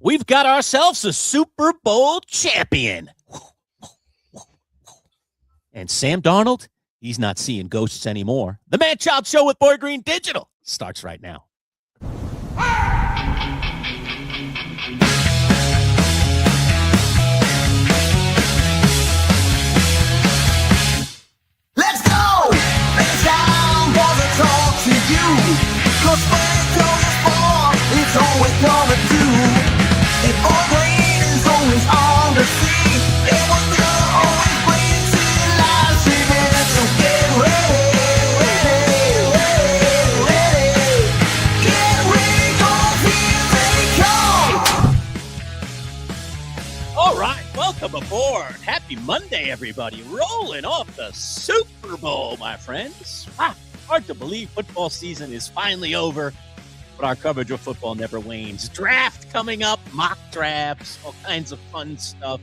We've got ourselves a Super Bowl champion. And Sam Darnold, he's not seeing ghosts anymore. The Manchild Show with Boy Green Digital starts right now. Let's go! It's time for the talk to you. Cause when closes for, it's always coming through. And Boy Green is always on the scene. And what you're always bringing to your live streaming. So get ready. Get ready, cause here they come. All right, welcome aboard. Happy Monday, everybody. Rolling off the Super Bowl, my friends. Hard to believe football season is finally over, but our coverage of football never wanes. Draft coming up, mock drafts, all kinds of fun stuff.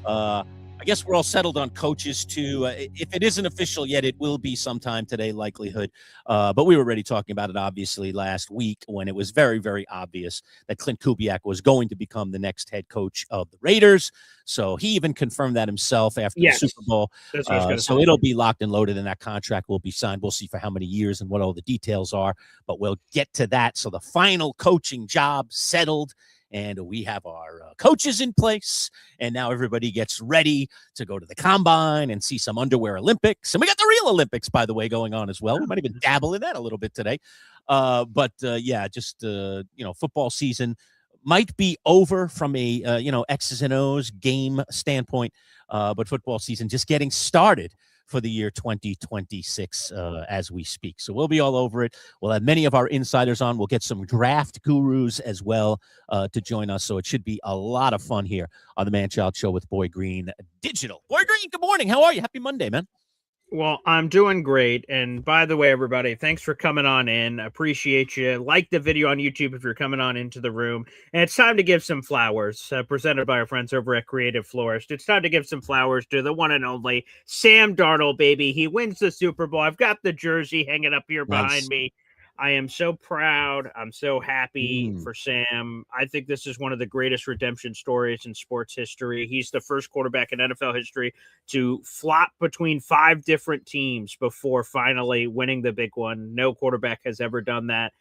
I guess we're all settled on coaches, too. If it isn't official yet, it will be sometime today, likelihood. But we were already talking about it, obviously, last week when it was very, very obvious that Clint Kubiak was going to become the next head coach of the Raiders. So he even confirmed that himself after the Super Bowl. So it'll be locked and loaded, and that contract will be signed. We'll see for how many years and what all the details are, but we'll get to that. So the final coaching job settled, and we have our coaches in place, and now everybody gets ready to go to the Combine and see some underwear Olympics. And we got the real Olympics, by the way, going on as well. We might even dabble in that a little bit today. Football season might be over from a, X's and O's game standpoint, but football season just getting started for the year 2026 as we speak. So we'll be all over it. We'll have many of our insiders on. We'll get some draft gurus as well to join us. So it should be a lot of fun here on the Manchild Show with Boy Green Digital. Boy Green, good morning. How are you? Happy Monday, man. Well, I'm doing great. And by the way, everybody, thanks for coming on in. Appreciate you. Like the video on YouTube if you're coming on into the room. And it's time to give some flowers presented by our friends over at Creative Florist. It's time to give some flowers to the one and only Sam Darnold, baby. He wins the Super Bowl. I've got the jersey hanging up here behind me. I am so proud. I'm so happy for Sam. I think this is one of the greatest redemption stories in sports history. He's the first quarterback in NFL history to flop between 5 different teams before finally winning the big one. No quarterback has ever done that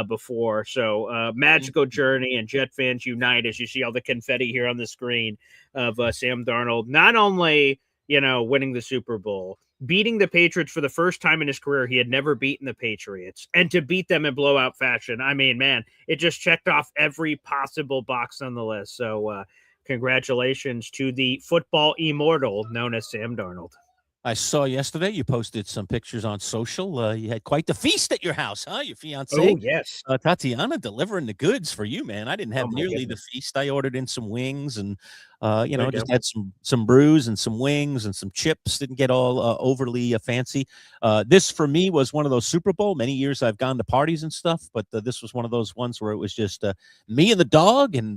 before. So magical journey, and Jet fans unite as you see all the confetti here on the screen of Sam Darnold. Not only, winning the Super Bowl, beating the Patriots for the first time in his career. He had never beaten the Patriots, and to beat them in blowout fashion. I mean, man, it just checked off every possible box on the list. So congratulations to the football immortal known as Sam Darnold. I saw yesterday you posted some pictures on social. You had quite the feast at your house, huh? Your fiance, oh yes, Tatiana, delivering the goods for you, man. I didn't have nearly the feast. I ordered in some wings and just had some brews and some wings and some chips. Didn't get all overly fancy. This for me was one of those Super Bowl. Many years I've gone to parties and stuff, but this was one of those ones where it was just me and the dog, and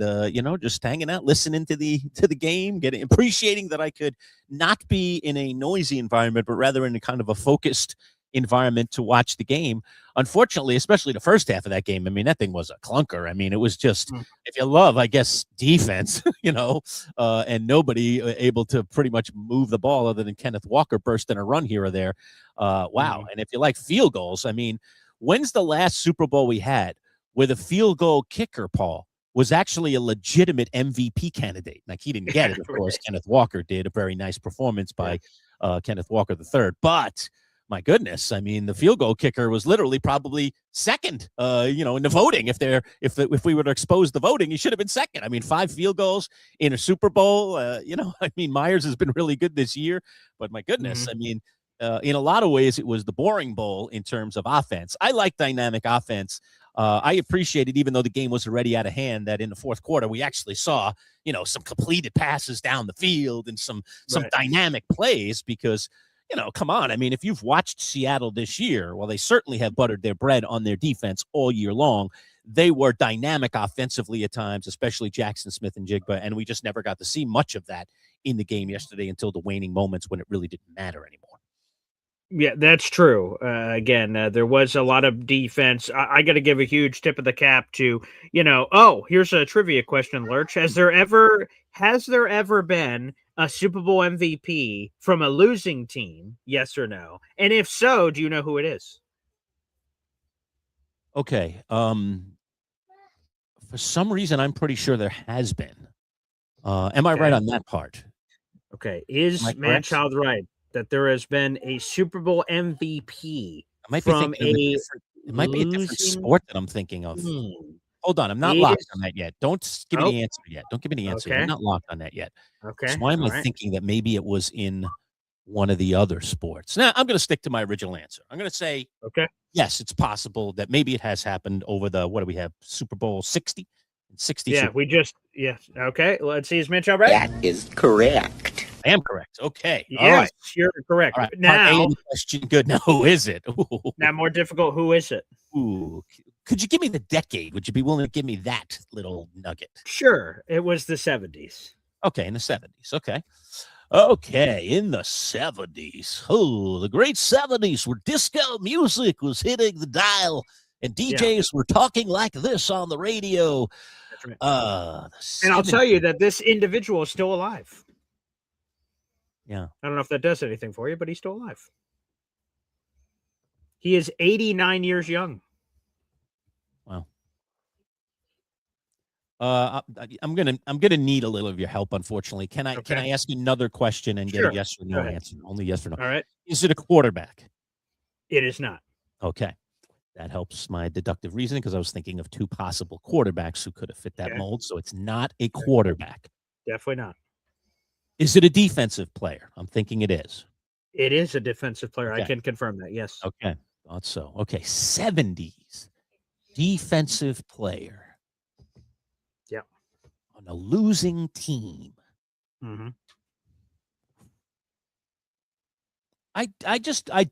just hanging out, listening to the game, appreciating that I could not be in a noisy environment, but rather in a kind of a focused environment to watch the game. Unfortunately, especially the first half of that game, I mean, that thing was a clunker. I mean, it was just, if you love, I guess, defense, and nobody able to pretty much move the ball other than Kenneth Walker bursting a run here or there. Wow. And if you like field goals, I mean, when's the last Super Bowl we had where the field goal kicker, Paul, was actually a legitimate MVP candidate? Like, he didn't get it, of course. Kenneth Walker did. A very nice performance by Kenneth Walker III. But my goodness, I mean, the field goal kicker was literally probably second, in the voting. If we were to expose the voting, he should have been second. I mean, 5 field goals in a Super Bowl. I mean, Myers has been really good this year, but my goodness, I mean, in a lot of ways, it was the boring bowl in terms of offense. I like dynamic offense. I appreciated, even though the game was already out of hand, that in the fourth quarter we actually saw, some completed passes down the field and some dynamic plays, because, come on. I mean, if you've watched Seattle this year, well, they certainly have buttered their bread on their defense all year long. They were dynamic offensively at times, especially Jackson Smith and Jigba, and we just never got to see much of that in the game yesterday until the waning moments when it really didn't matter anymore. Yeah, that's true. Again, there was a lot of defense. I got to give a huge tip of the cap to, oh, here's a trivia question, Lurch. Has there ever been a Super Bowl MVP from a losing team? Yes or no? And if so, do you know who it is? Okay. For some reason, I'm pretty sure there has been. Am I right Okay. on that part? Okay. Am I Is correct? Manchild right that there has been a Super Bowl MVP I might be from thinking of a a different. It might be a different losing sport that I'm thinking of. team? Hold on, I'm not locked Is on that yet. Don't give me Oh, the answer yet. Don't give me the answer yet. I'm okay. not locked on that yet. So Okay. why am All I right. thinking that maybe it was in one of the other sports? Now I'm going to stick to my original answer. I'm going to say Okay. yes. It's possible that maybe it has happened over the what do we have? Super Bowl 60 and 60 Yeah, Super. yes. Okay, let's see. Is Mitch all right? That is correct. I am correct. Okay. All Yes, right. you're correct. All right. Part A of Now, the question. Good. Now, who is it? now more difficult. Who is it? Ooh. Could you give me the decade? Would you be willing to give me that little nugget? Sure, it was the 70s. Okay, in the 70s. Okay. Okay, in the 70s. Oh, the great 70s where disco music was hitting the dial and Yeah, DJs were talking like this on the radio. that's right. The And I'll tell you 70s. that this individual is still alive. Yeah. I don't know if that does anything for you, but he's still alive. He is 89 years young. Wow. I'm gonna need a little of your help, unfortunately. Can Okay, I ask you another question and get a sure. yes or Go no ahead. answer? Only yes or no. All right. Is it a quarterback? It is not. Okay. That helps my deductive reasoning because I was thinking of two possible quarterbacks who could have fit that Okay, mold. So it's not a quarterback. definitely not. Is it a defensive player? I'm thinking it is. It is a defensive player. I Okay. can confirm that. Yes. Okay. Thought so. Okay. 70s defensive player Yeah. on a losing team. Hmm. I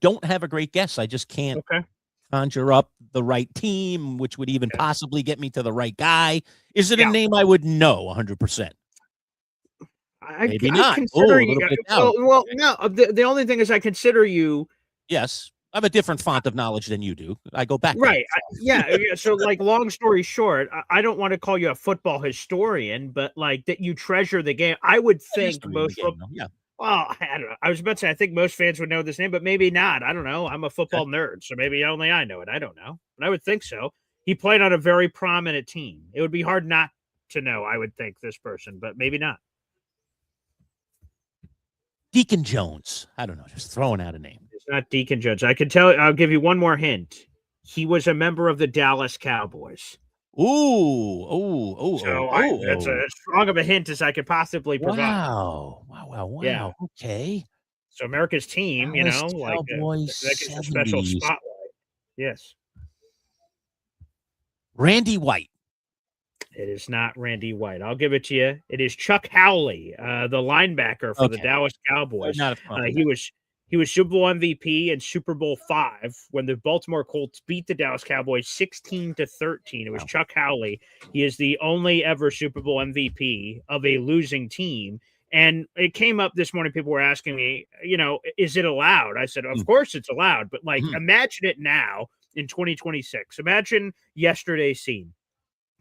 don't have a great guess. I just can't Okay. conjure up the right team, which would even Okay. possibly get me to the right guy. Is it a Yeah. name I would know 100%? Maybe I not. consider Oh, a you. little bit of doubt. Well, Okay. no. The only thing is, I consider you. Yes. I have a different font of knowledge than you do. I go back there. Right. Yeah. So, like, long story short, I don't want to call you a football historian, but like that you treasure the game. I would A think history of the most. game, though. Yeah. Well, I don't know. I was about to say I think most fans would know this name, but maybe not. I don't know. I'm a Okay. football nerd, so maybe only I know it. I don't know, but I would think so. He played on a very prominent team. It would be hard not to know. I would think this person, but maybe not. Deacon Jones. I don't know. Just throwing out a name. It's not Deacon Jones. I can tell. I'll give you one more hint. He was a member of the Dallas Cowboys. Ooh. Oh. Oh. Oh. So Oh. that's Oh. as strong of a hint as I could possibly provide. Wow. Wow. Wow. Yeah. Wow. Okay. So America's team, Dallas like Cowboys that gets a special 70s. spotlight. Yes. Randy White. It is not Randy White. I'll give it to you. It is Chuck Howley, the linebacker for the Okay. Dallas I would Cowboys. not have thought of that. He was Super Bowl MVP in Super Bowl V when the Baltimore Colts beat the Dallas Cowboys 16-13. It was Wow. Chuck Howley. He is the only ever Super Bowl MVP of a losing team. And it came up this morning. People were asking me, is it allowed? I said, of Mm. course it's allowed. But like, Mhm. imagine it now in 2026. Imagine yesterday's scene.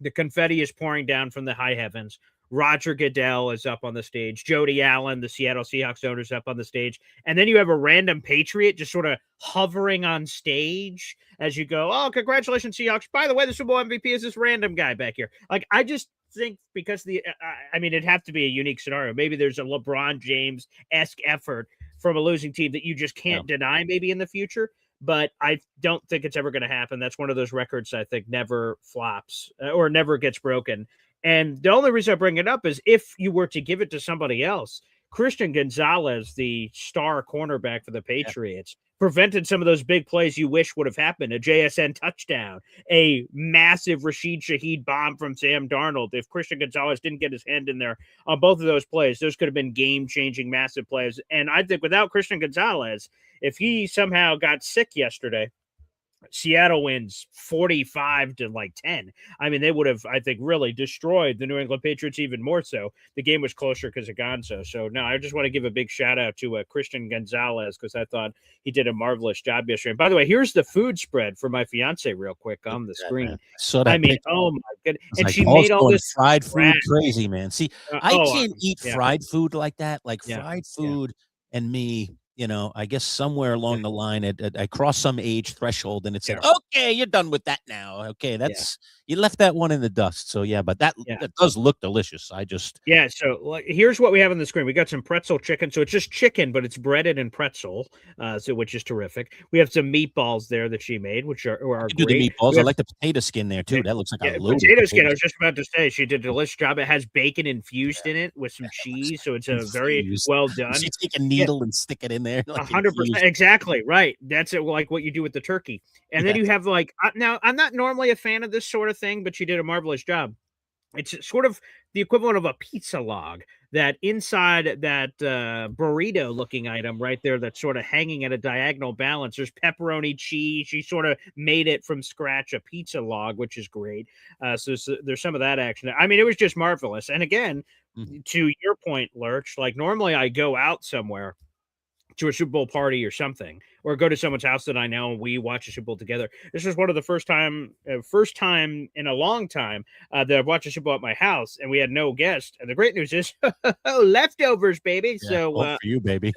The confetti is pouring down from the high heavens. Roger Goodell is up on the stage. Jody Allen, the Seattle Seahawks owner, is up on the stage. And then you have a random Patriot just sort of hovering on stage as you go, oh, congratulations, Seahawks. By the way, the Super Bowl MVP is this random guy back here. Like, I just think because it'd have to be a unique scenario. Maybe there's a LeBron James-esque effort from a losing team that you just Yeah. can't deny maybe in the future. But I don't think it's ever going to happen. That's one of those records I think never flops or never gets broken. And the only reason I bring it up is if you were to give it to somebody else, Christian Gonzalez, the star cornerback for the Yeah. Patriots, prevented some of those big plays you wish would have happened. A JSN touchdown, a massive Rashid Shaheed bomb from Sam Darnold. If Christian Gonzalez didn't get his hand in there on both of those plays, those could have been game-changing, massive plays. And I think without Christian Gonzalez, if he somehow got sick yesterday, Seattle wins 45 to like 10. I mean, they would have, I think, really destroyed the New England Patriots even more so. The game was closer because of Gonzo. So, no, I just want to give a big shout out to Christian Gonzalez because I thought he did a marvelous job yesterday. And by the way, here's the food spread for my fiance real quick on the screen. I mean, oh my goodness. And like, she made all this fried food crazy, man. See, I can't eat fried food like that. Like fried food and me, you know, I guess somewhere along the line, I crossed some age threshold, and it said, "Okay, you're done with that now." Okay, that's you left that one in the dust. So but that does look delicious. So like, here's what we have on the screen. We got some pretzel chicken, so it's just chicken, but it's breaded in pretzel, so which is terrific. We have some meatballs there that she made, which are great. Do the meatballs. I like the potato skin there too. That looks like a loaded potato skin. I was just about to say she did a delicious job. It has bacon infused in it with some cheese, so it's a very well done. She take a needle and stick it in there. 100%, exactly right. That's it, like what you do with the turkey. And then you have like now. I'm not normally a fan of this sort of thing, but she did a marvelous job. It's sort of the equivalent of a pizza log. That inside that burrito looking item right there, that's sort of hanging at a diagonal balance. There's pepperoni, cheese. She sort of made it from scratch, a pizza log, which is great. So there's some of that action. I mean, it was just marvelous. And again, to your point, Lurch, like normally I go out somewhere to a Super Bowl party or something, or go to someone's house that I know and we watch a Super Bowl together. This is one of the first time in a long time that I've watched a Super Bowl at my house, and we had no guest. And the great news is leftovers, baby. So for you, baby.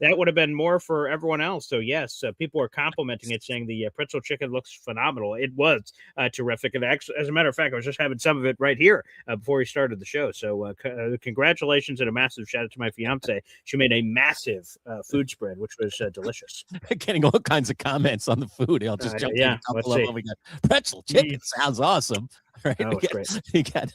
That would have been more for everyone else. So yes, people are complimenting it, saying the pretzel chicken looks phenomenal. It was terrific. And actually, as a matter of fact, I was just having some of it right here before we started the show. So congratulations and a massive shout out to my fiance. She made a massive food spread, which was delicious. Getting all kinds of comments on the food. I'll just jump in a couple of them. We got pretzel chicken. Sounds awesome. Right? We got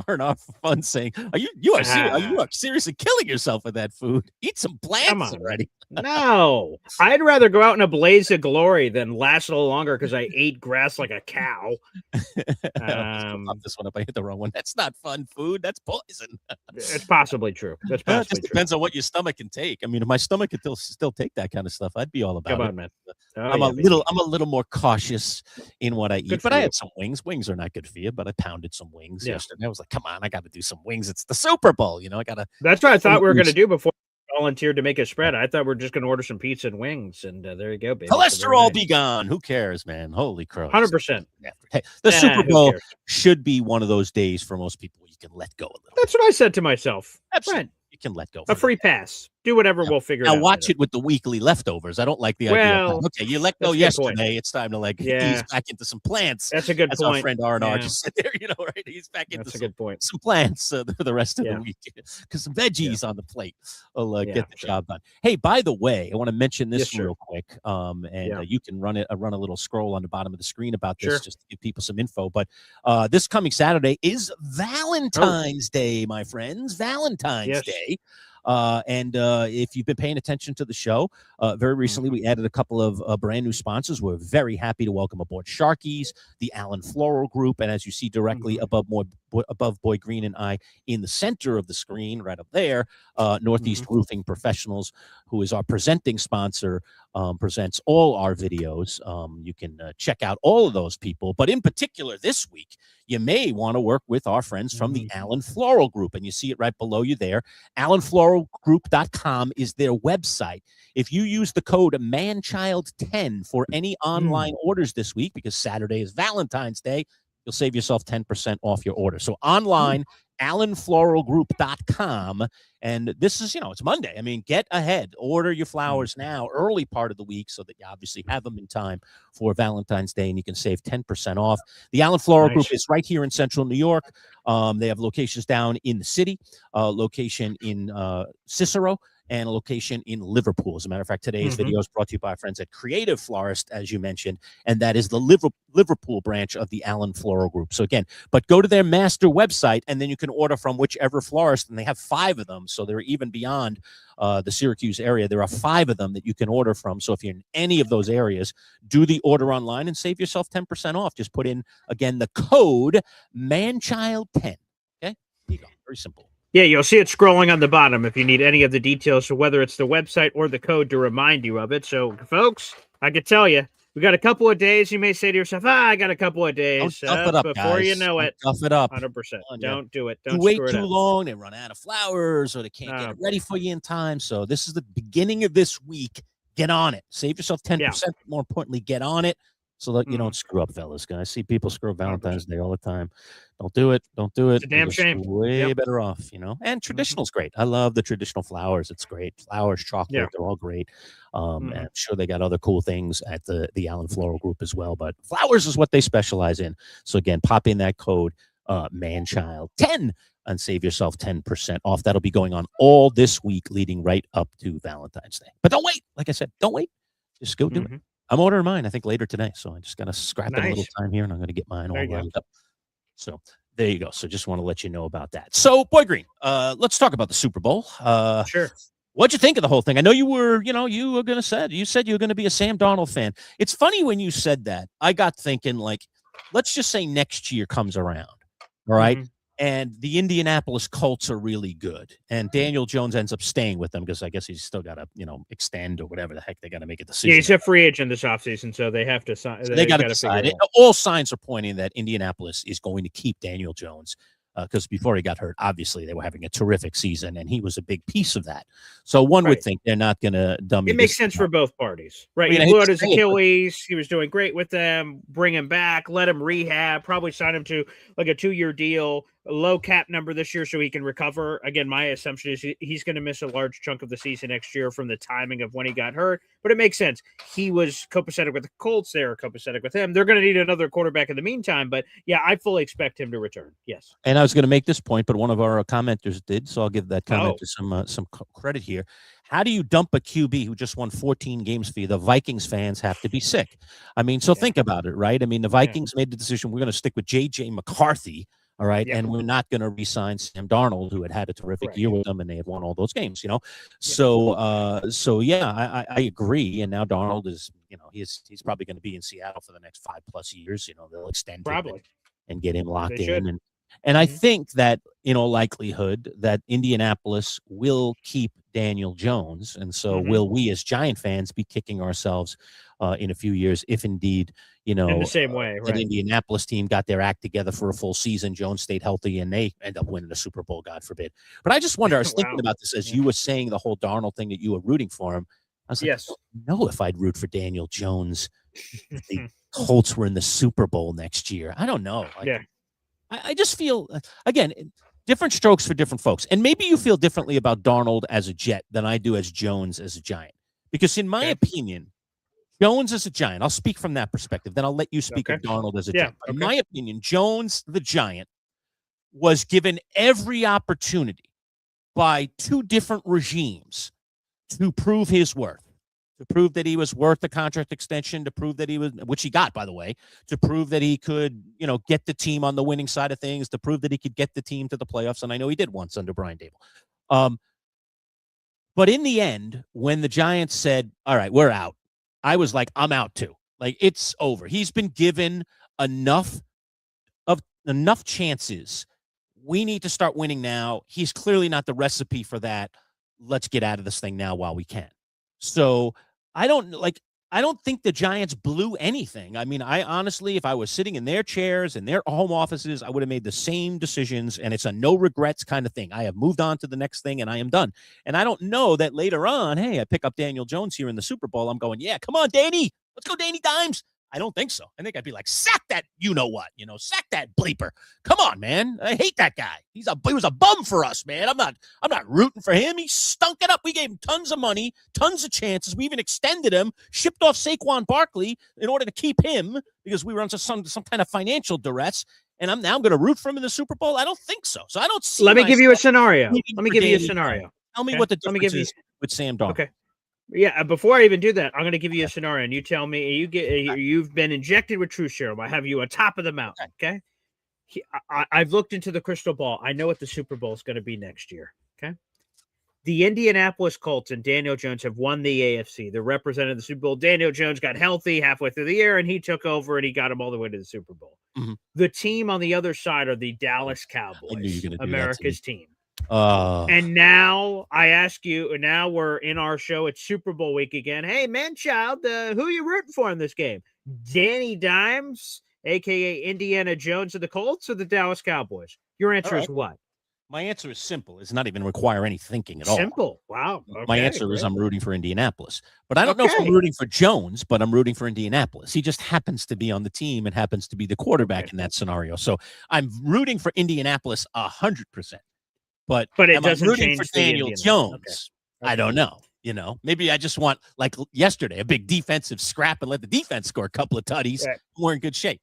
R&R for fun saying, "You are seriously killing yourself with that food. Eat some plants already." No, I'd rather go out in a blaze of glory than last a little longer because I ate grass like a cow. Pop this one up. I hit the wrong one. That's not fun food. That's poison. It's possibly true. It just depends on what your stomach can take. I mean, if my stomach could still take that kind of stuff, I'd be all about it. Come on, man. I'm a little more cautious in what I eat. But I had some wings. Wings are not good for you, but I pounded some wings yesterday. I was like, come on, I got to do some wings. It's the Super Bowl, you know. I got to. That's what I thought we were going to do before we volunteered to make a spread. I thought we were just going to order some pizza and wings, and there you go, baby. Cholesterol be gone. Who cares, man? Holy crow! 100%. Hey, the Super Bowl should be one of those days for most people you can let go a little. That's what I said to myself. Absolutely. Right. You can let go. A free pass. Do whatever, we'll figure it out. I watch it with the weekly leftovers. I don't like the idea. Okay, you let go yesterday. It's time to ease back into some plants. That's a good point. Our friend R&R just sit there, right? He's back into some plants the rest of the week because some veggies on the plate will get the job done. Hey, by the way, I want to mention this real quick, and you can run a little scroll on the bottom of the screen about this just to give people some info. But this coming Saturday is Valentine's Day, my friends. Valentine's Day. And if you've been paying attention to the show, very recently we added a couple of brand new sponsors. We're very happy to welcome aboard Sharkies, the Allen Floral Group, and as you see directly above Boy Green and I in the center of the screen, right up there, Northeast Roofing Professionals, who is our presenting sponsor, presents all our videos. You can check out all of those people, but in particular this week, you may want to work with our friends from the Allen Floral Group, and you see it right below you there. AllenFloralGroup.com is their website. If you use the code MANCHILD10 for any online orders this week, because Saturday is Valentine's Day, you'll save yourself 10% off your order. So online, AllenFloralGroup.com. And this is, it's Monday. I mean, get ahead. Order your flowers now, early part of the week, so that you obviously have them in time for Valentine's Day, and you can save 10% off. The Allen Floral Group is right here in central New York. They have locations down in the city, location in Cicero, and a location in Liverpool. As a matter of fact, today's video is brought to you by our friends at Creative Florist, as you mentioned, and that is the Liverpool branch of the Allen Floral Group. So again, but go to their master website, and then you can order from whichever florist, and they have 5 of them, so they're even beyond the Syracuse area. There are 5 of them that you can order from. So if you're in any of those areas, do the order online and save yourself 10% off. Just put in, again, the code MANCHILD10. Okay? There you go. Very simple. Yeah, you'll see it scrolling on the bottom if you need any of the details, so whether it's the website or the code to remind you of it. So, folks, I could tell you. We got a couple of days. You may say to yourself, I got a couple of days. Don't tough it up, Before guys. you know it, Don't tough it up. 100%. Don't do it. Don't You wait screw it too up. long, they run out of flowers, or they can't get it ready for you in time. So this is the beginning of this week. Get on it. Save yourself 10%. More importantly, get on it so that you don't screw up, fellas. Guys, see people screw up Valentine's Day all the time. Don't do it. Don't do it. It's a damn shame. Way better off, And traditional's great. I love the traditional flowers. It's great. Flowers, chocolate, they're all great. And I'm sure they got other cool things at the Allen Floral Group as well. But flowers is what they specialize in. So again, pop in that code Manchild10 and save yourself 10% off. That'll be going on all this week, leading right up to Valentine's Day. But don't wait. Like I said, don't wait. Just go do it. I'm ordering mine, I think, later today. So I just got to scrap it a little time here, and I'm going to get mine all lined up. So there you go. So just want to let you know about that. So, Boy Green, let's talk about the Super Bowl. Sure. What'd you think of the whole thing? I know you were going to say, you said you were going to be a Sam Darnold fan. It's funny when you said that. I got thinking, like, let's just say next year comes around, all right? And the Indianapolis Colts are really good. And Daniel Jones ends up staying with them because I guess he's still got to, extend or whatever the heck they got to make a decision. Yeah, he's a free agent this offseason, so they have to sign. They got to decide. All signs are pointing that Indianapolis is going to keep Daniel Jones because before he got hurt, obviously they were having a terrific season, and he was a big piece of that. So one would think they're not going to dummy. It makes sense for both parties, right? He blew out his Achilles. He was doing great with them. Bring him back. Let him rehab. Probably sign him to like a 2-year deal. A low cap number this year so he can recover. Again, my assumption is he's going to miss a large chunk of the season next year from the timing of when he got hurt, but it makes sense. He was copacetic with the Colts. They were copacetic with him. They're going to need another quarterback in the meantime, but yeah, I fully expect him to return. Yes. And I was going to make this point, but one of our commenters did, so I'll give that commenter some credit here. How do you dump a QB who just won 14 games for you? The Vikings fans have to be sick. I mean, so think about it, right? I mean, the Vikings made the decision, we're going to stick with J.J. McCarthy. All right. And we're not going to re-sign Sam Darnold, who had a terrific year with them, and they had won all those games, So, I agree. And now Darnold is, he's probably going to be in Seattle for the next 5+ years. They'll extend him and get him locked in. And I think that, in all likelihood, that Indianapolis will keep Daniel Jones. And so will we as Giant fans be kicking ourselves in a few years if indeed, in the same way, that Indianapolis team got their act together for a full season, Jones stayed healthy, and they end up winning the Super Bowl, God forbid. But I just wonder, I was thinking about this as you were saying the whole Darnold thing that you were rooting for him. I was like, I don't know if I'd root for Daniel Jones if the Colts were in the Super Bowl next year. I don't know. I just feel, again, different strokes for different folks. And maybe you feel differently about Darnold as a Jet than I do as Jones as a Giant. Because in my opinion, Jones as a Giant, I'll speak from that perspective. Then I'll let you speak of Darnold as a Giant. In my opinion, Jones, the Giant, was given every opportunity by 2 different regimes to prove his worth. To prove that he was worth the contract extension, to prove that he was, which he got, by the way, to prove that he could, get the team on the winning side of things, to prove that he could get the team to the playoffs. And I know he did once under Brian Dable. But in the end, when the Giants said, all right, we're out, I was like, I'm out too. Like, it's over. He's been given enough chances. We need to start winning now. He's clearly not the recipe for that. Let's get out of this thing now while we can. So I don't think the Giants blew anything. I mean, I honestly, if I was sitting in their chairs in their home offices, I would have made the same decisions, and it's a no regrets kind of thing. I have moved on to the next thing, and I am done. And I don't know that later on, hey, I pick up Daniel Jones here in the Super Bowl, I'm going, yeah, come on, Danny. Let's go, Danny Dimes. I don't think so. I think I'd be like, sack that, sack that bleeper. Come on, man. I hate that guy. He was a bum for us, man. I'm not rooting for him. He stunk it up. We gave him tons of money, tons of chances. We even extended him, shipped off Saquon Barkley in order to keep him because we were under some kind of financial duress. And I'm going to root for him in the Super Bowl. I don't think so. So I don't see. Let me give you a scenario. Tell me what the difference is with Sam Darnold. Okay. Yeah, before I even do that, I'm going to give you a scenario, and you tell me you've been injected with truth serum. I have you on top of the mountain. Okay, I've looked into the crystal ball. I know what the Super Bowl is going to be next year. Okay, the Indianapolis Colts and Daniel Jones have won the AFC. They're representing the Super Bowl. Daniel Jones got healthy halfway through the year, and he took over, and he got him all the way to the Super Bowl. The team on the other side are the Dallas Cowboys, America's team. And now I ask you, and now we're in our show. It's Super Bowl week again. Hey, Manchild, who are you rooting for in this game? Danny Dimes, a.k.a. Indiana Jones of the Colts, or the Dallas Cowboys? Your answer is what? My answer is simple. It's not even require any thinking at all. Simple. Wow. Okay, my answer is I'm rooting for Indianapolis. But I don't know if Okay. I'm rooting for Jones, but I'm rooting for Indianapolis. He just happens to be on the team and happens to be the quarterback in that scenario. So I'm rooting for Indianapolis 100%. But it am I doesn't rooting change for the Daniel Indian. Jones? Okay. I don't know. Maybe I just want, like yesterday, a big defensive scrap and let the defense score a couple of tutties. Right. We're in good shape.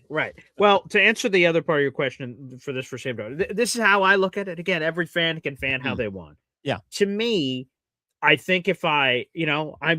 Right. Well, to answer the other part of your question for Sam Darnold, this is how I look at it. Again, every fan can fan how they want. Yeah. To me, I think if I'm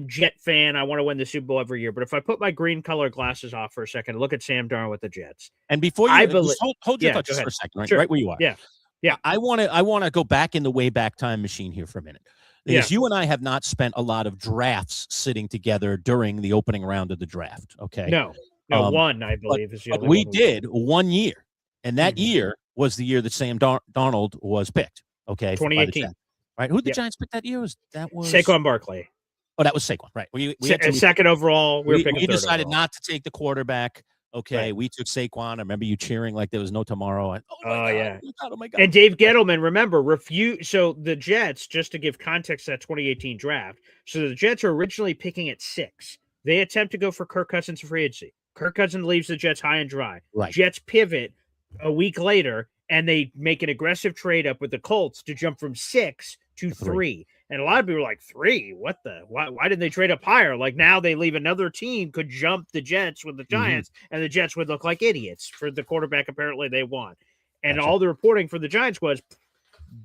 Jet fan, I want to win the Super Bowl every year. But if I put my green color glasses off for a second, look at Sam Darnold with the Jets. And before you hold your thoughts for a second, Sure. right where you are. Yeah. I want to go back in the way back time machine here for a minute. Because you and I have not spent a lot of drafts sitting together during the opening round of the draft. Okay. No, one, I believe, is the only we one did 1 year. And that year was the year that Sam Darnold was picked. Okay. 2018. Right. Who did the Giants pick that year? That was Saquon Barkley. Oh, that was Saquon. Right. We had second overall. We decided not to take the quarterback. Okay, we took Saquon. I remember you cheering like there was no tomorrow. Oh my God. And Dave Gettleman, remember, refused. So the Jets, just to give context to that 2018 draft, so the Jets are originally picking at 6. They attempt to go for Kirk Cousins for free agency. Kirk Cousins leaves the Jets high and dry. Right. Jets pivot a week later, and they make an aggressive trade up with the Colts to jump from 6 to 3. And a lot of people are like, 3? What the? Why didn't they trade up higher? Like now they leave another team could jump the Jets with the Giants, and the Jets would look like idiots for the quarterback apparently they want. And all the reporting for the Giants was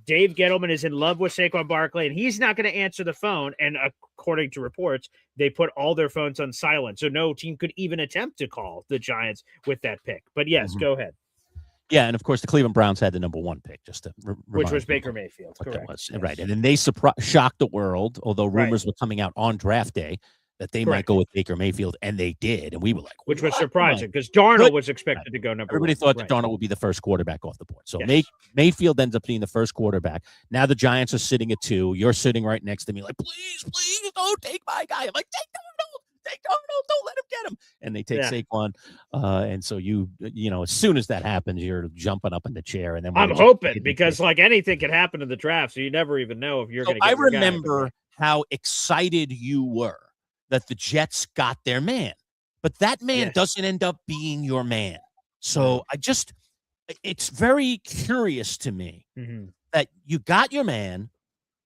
Dave Gettleman is in love with Saquon Barkley, and he's not going to answer the phone. And according to reports, they put all their phones on silent, so no team could even attempt to call the Giants with that pick. But yes, go ahead. Yeah, and of course the Cleveland Browns had the number 1 pick, just to which was Baker Mayfield. Correct. Yes. Right, and then they shocked the world, although rumors were coming out on draft day that they might go with Baker Mayfield, and they did, and we were like, which was surprising because Darnold was expected to go number 1. Everybody thought that Darnold would be the first quarterback off the board. So Mayfield ends up being the first quarterback. Now the Giants are sitting at 2. You're sitting right next to me, like, please don't take my guy. I'm like, take Darnold, don't let him get him. And they take Saquon. And so as soon as that happens, you're jumping up in the chair. And then I'm hoping because like anything can happen in the draft, so you never even know if you're going to get I remember how excited you were that the Jets got their man, but that man doesn't end up being your man. So it's very curious to me that you got your man.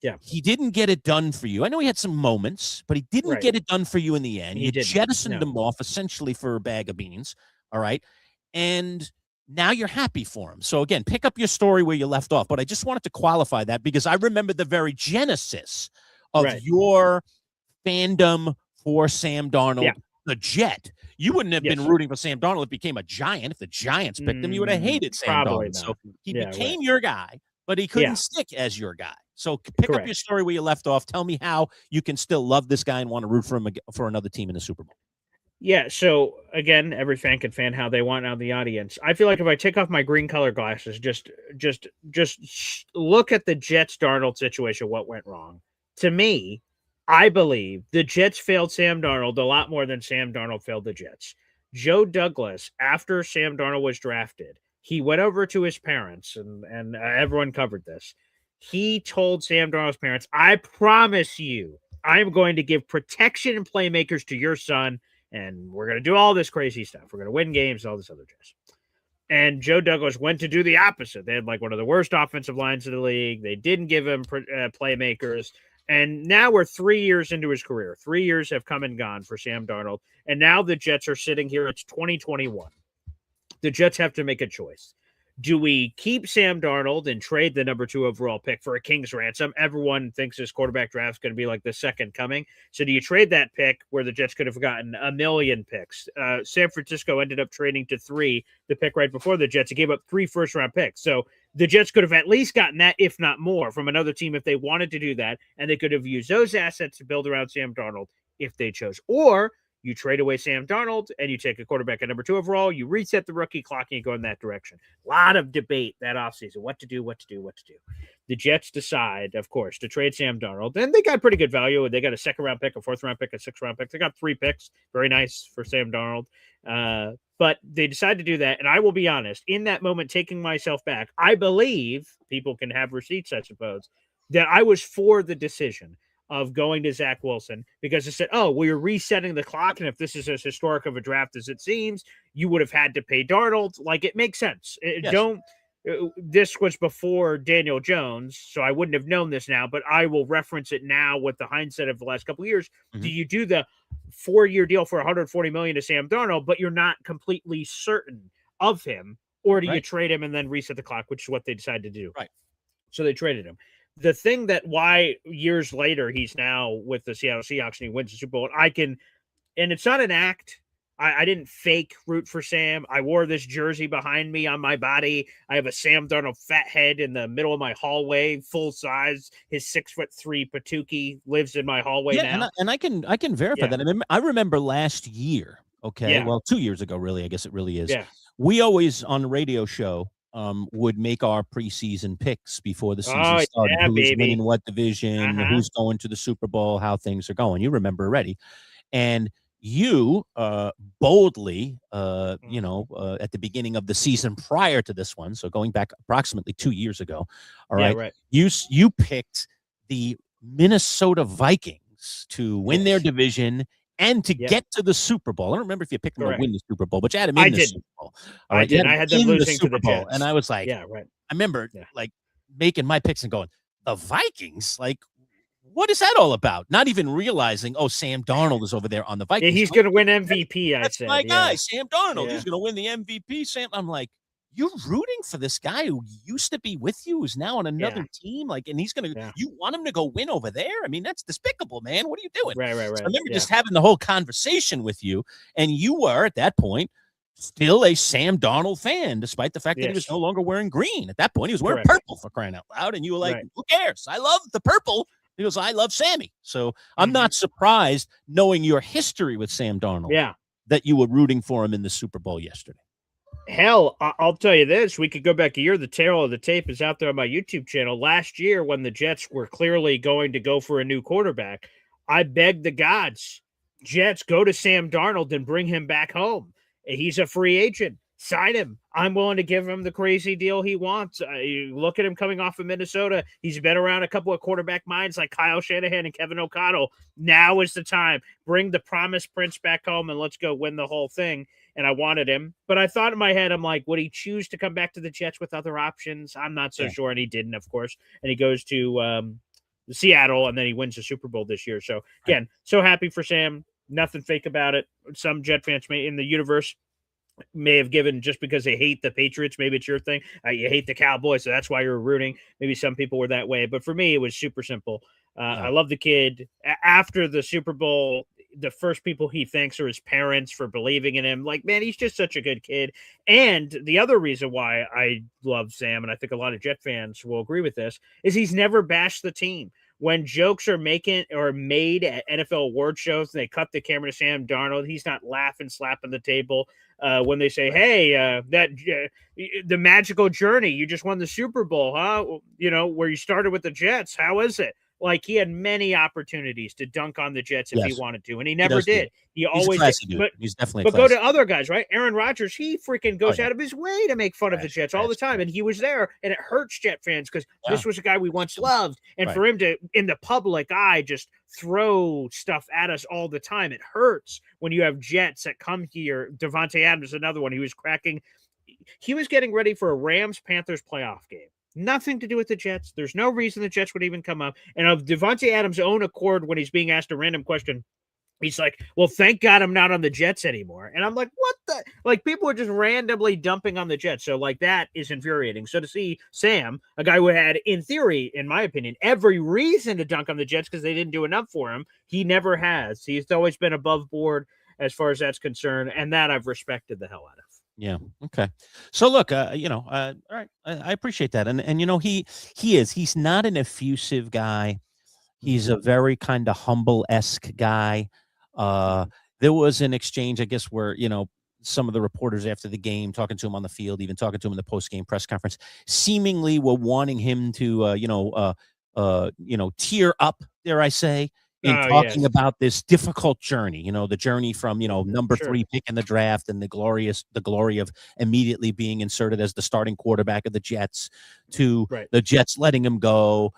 Yeah. He didn't get it done for you. I know he had some moments, but he didn't get it done for you in the end. You jettisoned him off essentially for a bag of beans. All right. And now you're happy for him. So again, pick up your story where you left off. But I just wanted to qualify that because I remember the very genesis of your fandom for Sam Darnold, the Jet. You wouldn't have been rooting for Sam Darnold if he became a Giant. If the Giants picked him, you would have hated Sam Darnold. So he became your guy, but he couldn't stick as your guy. So pick up your story where you left off. Tell me how you can still love this guy and want to root for him for another team in the Super Bowl. Yeah, so again, every fan can fan how they want out of the audience. I feel like if I take off my green color glasses, just look at the Jets Darnold situation, what went wrong. To me, I believe the Jets failed Sam Darnold a lot more than Sam Darnold failed the Jets. Joe Douglas, after Sam Darnold was drafted, he went over to his parents, and everyone covered this. He told Sam Darnold's parents, I promise you, I'm going to give protection and playmakers to your son, and we're going to do all this crazy stuff. We're going to win games and all this other jazz. And Joe Douglas went to do the opposite. They had like one of the worst offensive lines in the league. They didn't give him playmakers. And now we're 3 years into his career. 3 years have come and gone for Sam Darnold. And now the Jets are sitting here. It's 2021. The Jets have to make a choice. Do we keep Sam Darnold and trade the number 2 overall pick for a king's ransom? Everyone thinks this quarterback draft is going to be like the second coming. So do you trade that pick where the Jets could have gotten 1 million picks? San Francisco ended up trading to 3, the pick right before the Jets. It gave up 3 first-round picks. So the Jets could have at least gotten that, if not more, from another team if they wanted to do that. And they could have used those assets to build around Sam Darnold if they chose. Or You trade away Sam Darnold and you take a quarterback at number 2 overall. You reset the rookie clock and you go in that direction. A lot of debate that offseason. What to do. The Jets decide, of course, to trade Sam Darnold. And they got pretty good value. They got a 2nd-round pick, a 4th-round pick, a 6th-round pick. They got 3 picks. Very nice for Sam Darnold. But they decide to do that. And I will be honest, in that moment, taking myself back, I believe people can have receipts, I suppose, that I was for the decision of going to Zach Wilson because it said, oh, well, you're resetting the clock. And if this is as historic of a draft as it seems, you would have had to pay Darnold. Like, it makes sense. Yes. This was before Daniel Jones, so I wouldn't have known this now, but I will reference it now with the hindsight of the last couple of years. Mm-hmm. Do you do the 4-year deal for $140 million to Sam Darnold, but you're not completely certain of him, or do you trade him and then reset the clock, which is what they decided to do? Right. So they traded him. The thing that why years later he's now with the Seattle Seahawks and he wins the Super Bowl, and it's not an act. I didn't fake root for Sam. I wore this jersey behind me on my body. I have a Sam Darnold fat head in the middle of my hallway, full size. His 6'3" Patuki lives in my hallway now. And I can verify that. I remember last year. Okay, well, 2 years ago, really. I guess it really is. Yeah. We always on the radio show would make our preseason picks before the season started. Who's winning what division? Who's going to the Super Bowl? How things are going? You remember already, and you boldly, at the beginning of the season prior to this one, so going back approximately 2 years ago, all right, right. You picked the Minnesota Vikings to win their division and to get to the Super Bowl. I don't remember if you picked them to win the Super Bowl, but you had them in the Super Bowl. All right, I did. I had them losing to the Jets. And I was like, I remember like making my picks and going, the Vikings, like, what is that all about? Not even realizing, Sam Darnold is over there on the Vikings. Yeah, he's going to win MVP, I said. That's my guy, Sam Darnold. He's going to win the MVP. I'm like, you're rooting for this guy who used to be with you, who's now on another team, like, and he's going to. You want him to go win over there? I mean, that's despicable, man. What are you doing? Right. So I remember just having the whole conversation with you, and you were at that point still a Sam Darnold fan, despite the fact that he was no longer wearing green. At that point, he was wearing purple, for crying out loud, and you were like, who cares? I love the purple. He goes, I love Sammy. So I'm not surprised, knowing your history with Sam Darnold, that you were rooting for him in the Super Bowl yesterday. Hell, I'll tell you this. We could go back a year. The tail of the tape is out there on my YouTube channel. Last year, when the Jets were clearly going to go for a new quarterback, I begged the gods, Jets, go to Sam Darnold and bring him back home. He's a free agent. Sign him. I'm willing to give him the crazy deal he wants. You look at him coming off of Minnesota. He's been around a couple of quarterback minds like Kyle Shanahan and Kevin O'Connell. Now is the time. Bring the promised prince back home and let's go win the whole thing. And I wanted him. But I thought in my head, I'm like, would he choose to come back to the Jets with other options? I'm not so sure. And he didn't, of course. And he goes to Seattle, and then he wins the Super Bowl this year. So, again, so happy for Sam. Nothing fake about it. Some Jet fans in the universe may have given just because they hate the Patriots. Maybe it's your thing. You hate the Cowboys, so that's why you're rooting. Maybe some people were that way. But for me, it was super simple. I love the kid. After the Super Bowl, the first people he thanks are his parents for believing in him. Like, man, he's just such a good kid. And the other reason why I love Sam, and I think a lot of Jet fans will agree with this, is he's never bashed the team. When jokes are made at NFL award shows and they cut the camera to Sam Darnold, he's not laughing, slapping the table. When they say, hey, the magical journey, you just won the Super Bowl, huh? Where you started with the Jets. How is it? Like, he had many opportunities to dunk on the Jets if he wanted to, and he never did. He always did. But he's definitely. But go to other guys, right? Aaron Rodgers, he freaking goes out of his way to make fun of the Jets all the time, and he was there, and it hurts Jet fans because this was a guy we once loved, and for him to, in the public eye, just throw stuff at us all the time, it hurts when you have Jets that come here. Devontae Adams, another one, he was getting ready for a Rams-Panthers playoff game. Nothing to do with the Jets. There's no reason the Jets would even come up. And of Devontae Adams' own accord, when he's being asked a random question, he's like, well, thank God I'm not on the Jets anymore. And I'm like, what the? Like, people are just randomly dumping on the Jets. So, like, that is infuriating. So to see Sam, a guy who had, in theory, in my opinion, every reason to dunk on the Jets because they didn't do enough for him, he never has. He's always been above board as far as that's concerned. And that I've respected the hell out of. Yeah. Okay. So look, all right. I appreciate that. And he's not an effusive guy. He's a very kind of humble-esque guy. there was an exchange, I guess, where, some of the reporters after the game, talking to him on the field, even talking to him in the post-game press conference, seemingly were wanting him to, tear up, dare I say, in Oh, talking yes. about this difficult journey, the journey from, number Sure. 3 pick in the draft and the glory of immediately being inserted as the starting quarterback of the Jets to Right. the Jets letting him go,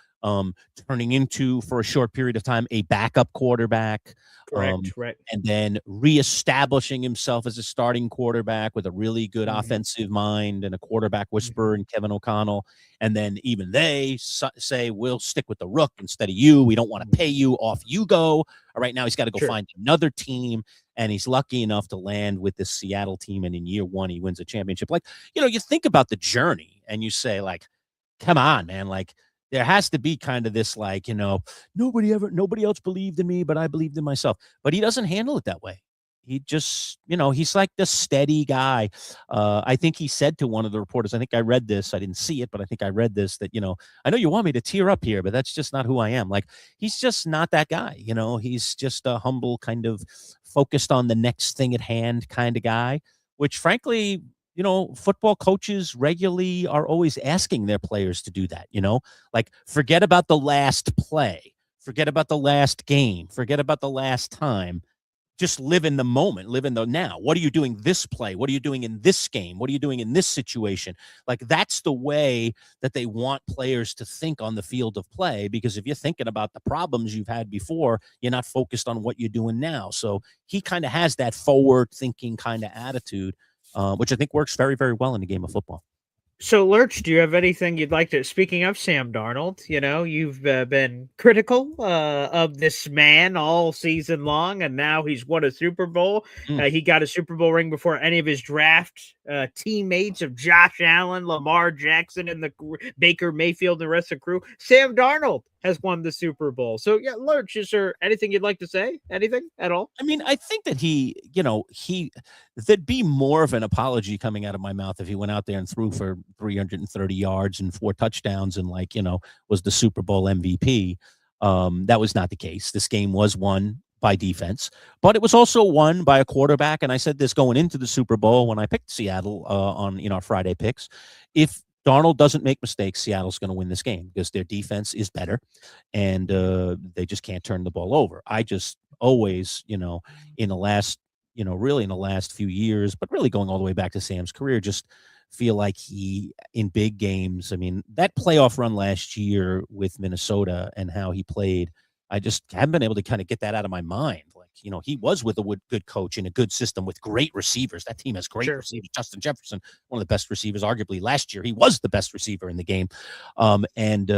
turning into, for a short period of time, a backup quarterback. Correct. Right. And then reestablishing himself as a starting quarterback with a really good Mhm. offensive mind and a quarterback Mhm. whisperer in Kevin O'Connell. And then even they say, we'll stick with the rook instead of you. We don't want to pay you. Off you go. All right, now he's got to go Sure. find another team. And he's lucky enough to land with this Seattle team. And in year 1, he wins a championship. Like, you think about the journey and you say, like, come on, man. Like, there has to be kind of this, like, nobody else believed in me, but I believed in myself. But he doesn't handle it that way. He just, he's like the steady guy. I think he said to one of the reporters, I think I read this, I didn't see it, but I think I read this, that, I know you want me to tear up here, but that's just not who I am. Like, he's just not that guy. He's just a humble, kind of focused on the next thing at hand kind of guy, which frankly, football coaches regularly are always asking their players to do that, like, forget about the last play, forget about the last game, forget about the last time. Just live in the moment, live in the now. What are you doing this play? What are you doing in this game? What are you doing in this situation? Like, that's the way that they want players to think on the field of play, because if you're thinking about the problems you've had before, you're not focused on what you're doing now. So he kind of has that forward thinking kind of attitude, which I think works very, very well in the game of football. So, Lurch, do you have anything you'd like to? Speaking of Sam Darnold, you've been critical of this man all season long, and now he's won a Super Bowl. Mm. He got a Super Bowl ring before any of his draft teammates of Josh Allen, Lamar Jackson, and Baker Mayfield, and the rest of the crew. Sam Darnold has won the Super Bowl. So, yeah, Lurch, is there anything you'd like to say? Anything at all? I mean, I think that there'd be more of an apology coming out of my mouth if he went out there and threw for 330 yards and 4 touchdowns and, like, was the Super Bowl MVP. That was not the case. This game was won by defense, but it was also won by a quarterback. And I said this going into the Super Bowl when I picked Seattle on our Friday picks. If Darnold doesn't make mistakes, Seattle's going to win this game because their defense is better, and they just can't turn the ball over. I just always, in the last, really in the last few years, but really going all the way back to Sam's career, just feel like he, in big games, I mean, that playoff run last year with Minnesota and how he played, I just haven't been able to kind of get that out of my mind. Like, he was with a good coach in a good system with great receivers. That team has great receivers. Justin Jefferson, one of the best receivers, arguably last year. He was the best receiver in the game. And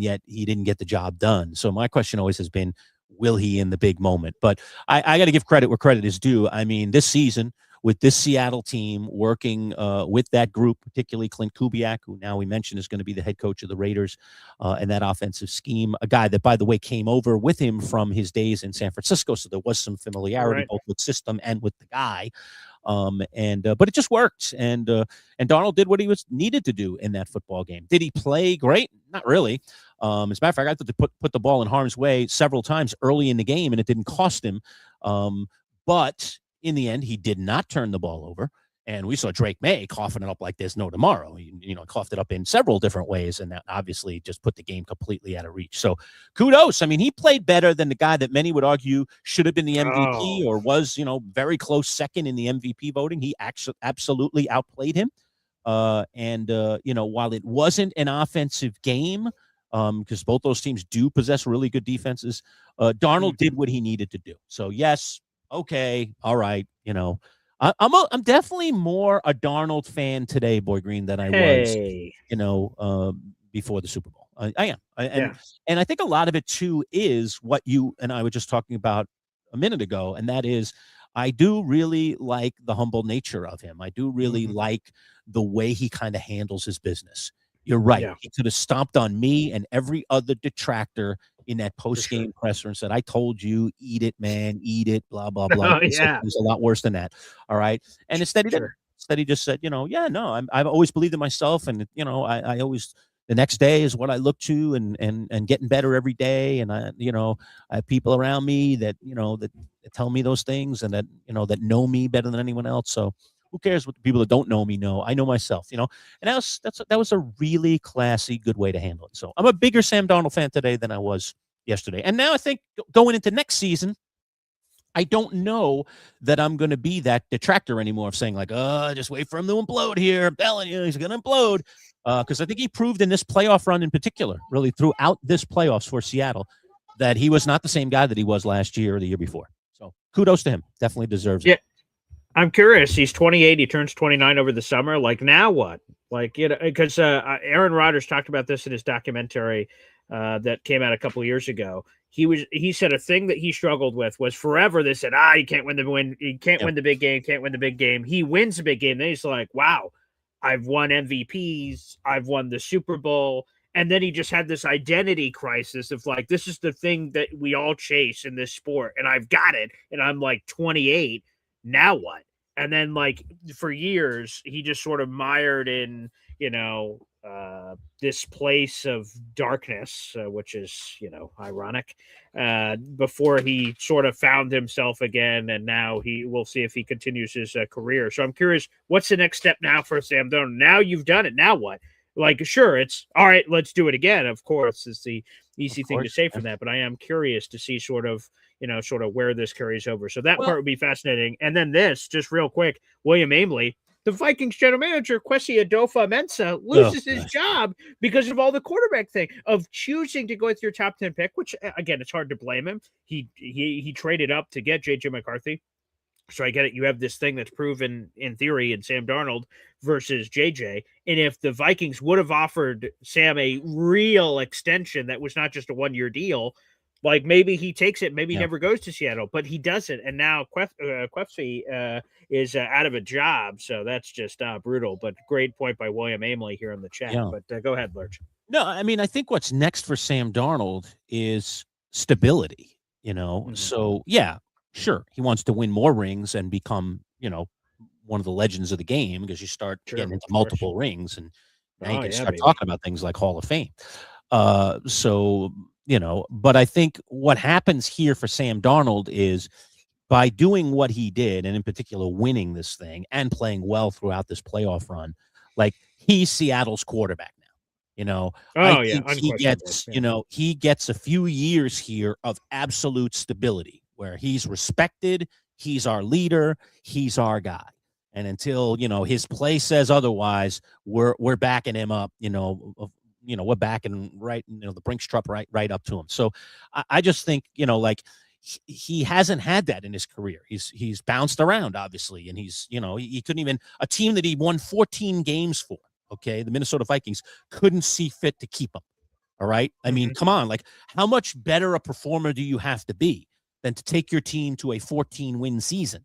yet he didn't get the job done. So my question always has been, will he in the big moment? But I got to give credit where credit is due. I mean, this season, with this Seattle team working with that group, particularly Clint Kubiak, who now we mentioned is going to be the head coach of the Raiders, and that offensive scheme, a guy that, by the way, came over with him from his days in San Francisco. So there was some familiarity both with system and with the guy. But it just worked. And Darnold did what he was needed to do in that football game. Did he play great? Not really. As a matter of fact, I had to put the ball in harm's way several times early in the game, and it didn't cost him. But in the end, he did not turn the ball over. And we saw Drake May coughing it up like there's no tomorrow. He coughed it up in several different ways, and that obviously just put the game completely out of reach. So kudos. I mean, he played better than the guy that many would argue should have been the MVP or was, very close second in the MVP voting. He actually absolutely outplayed him. While it wasn't an offensive game, because both those teams do possess really good defenses, Darnold did what he needed to do. So yes, okay, all right, I'm definitely more a Darnold fan today, Boy Green, than I was, before the Super Bowl. I am, and I think a lot of it too is what you and I were just talking about a minute ago, and that is, I do really like the humble nature of him. I do really like the way he kind of handles his business. You're right. Yeah. He could have stomped on me and every other detractor in that post-game presser and said, I told you, eat it, man, eat it, blah, blah, blah. It was a lot worse than that. All right. And instead he just said, I've always believed in myself. And, I always the next day is what I look to, and getting better every day. And I have people around me that that tell me those things, and that that know me better than anyone else. So who cares what the people that don't know me know? I know myself, and that was a really classy, good way to handle it. So I'm a bigger Sam Darnold fan today than I was yesterday. And now I think going into next season, I don't know that I'm going to be that detractor anymore of saying like, just wait for him to implode here. I'm telling you, he's going to implode. Because I think he proved in this playoff run in particular, really throughout this playoffs for Seattle, that he was not the same guy that he was last year or the year before. So kudos to him. Definitely deserves it. Yeah. I'm curious. He's 28. He turns 29 over the summer. Like, now what? Like, because Aaron Rodgers talked about this in his documentary that came out a couple of years ago. He said a thing that he struggled with was forever. They said, you can't win you can't win the big game, can't win the big game. He wins the big game. Then he's like, wow, I've won MVPs, I've won the Super Bowl. And then he just had this identity crisis of like, this is the thing that we all chase in this sport, and I've got it, and I'm like 28. Now what? And then, like, for years, he just sort of mired in, this place of darkness, which is, ironic, before he sort of found himself again. And now we'll see if he continues his career. So I'm curious, what's the next step now for Sam Darnold? Now you've done it. Now what? Like, sure, it's all right, let's do it again. Of course, it's the easy thing to say from that. But I am curious to see sort of where this carries over. So that part would be fascinating. And then this, just real quick, William Ameley, the Vikings general manager, Kwesi Adolphe-Mensah, loses his job because of all the quarterback thing of choosing to go with your top 10 pick, which, again, it's hard to blame him. He traded up to get J.J. McCarthy. So I get it. You have this thing that's proven in theory in Sam Darnold versus JJ. And if the Vikings would have offered Sam a real extension that was not just a 1-year deal, like maybe he takes it, maybe he never goes to Seattle, but he doesn't. And now Kwesi is out of a job. So that's just brutal. But great point by William Ameley here in the chat. Yeah. But go ahead, Lurch. No, I mean, I think what's next for Sam Darnold is stability, Mm-hmm. So, yeah. Sure, he wants to win more rings and become, one of the legends of the game, because you start getting into multiple rings, and now you can start talking about things like Hall of Fame. So, but I think what happens here for Sam Darnold is by doing what he did, and in particular winning this thing and playing well throughout this playoff run, like, he's Seattle's quarterback now. I think he gets a few years here of absolute stability, where he's respected, he's our leader, he's our guy. And until, his play says otherwise, we're backing him up, we're backing the Brinks truck right up to him. So I just think, he hasn't had that in his career. He's bounced around, obviously, and he's, he couldn't even, a team that he won 14 games for, okay, the Minnesota Vikings, couldn't see fit to keep him. All right. I mean, come on, like, how much better a performer do you have to be than to take your team to a 14-win season,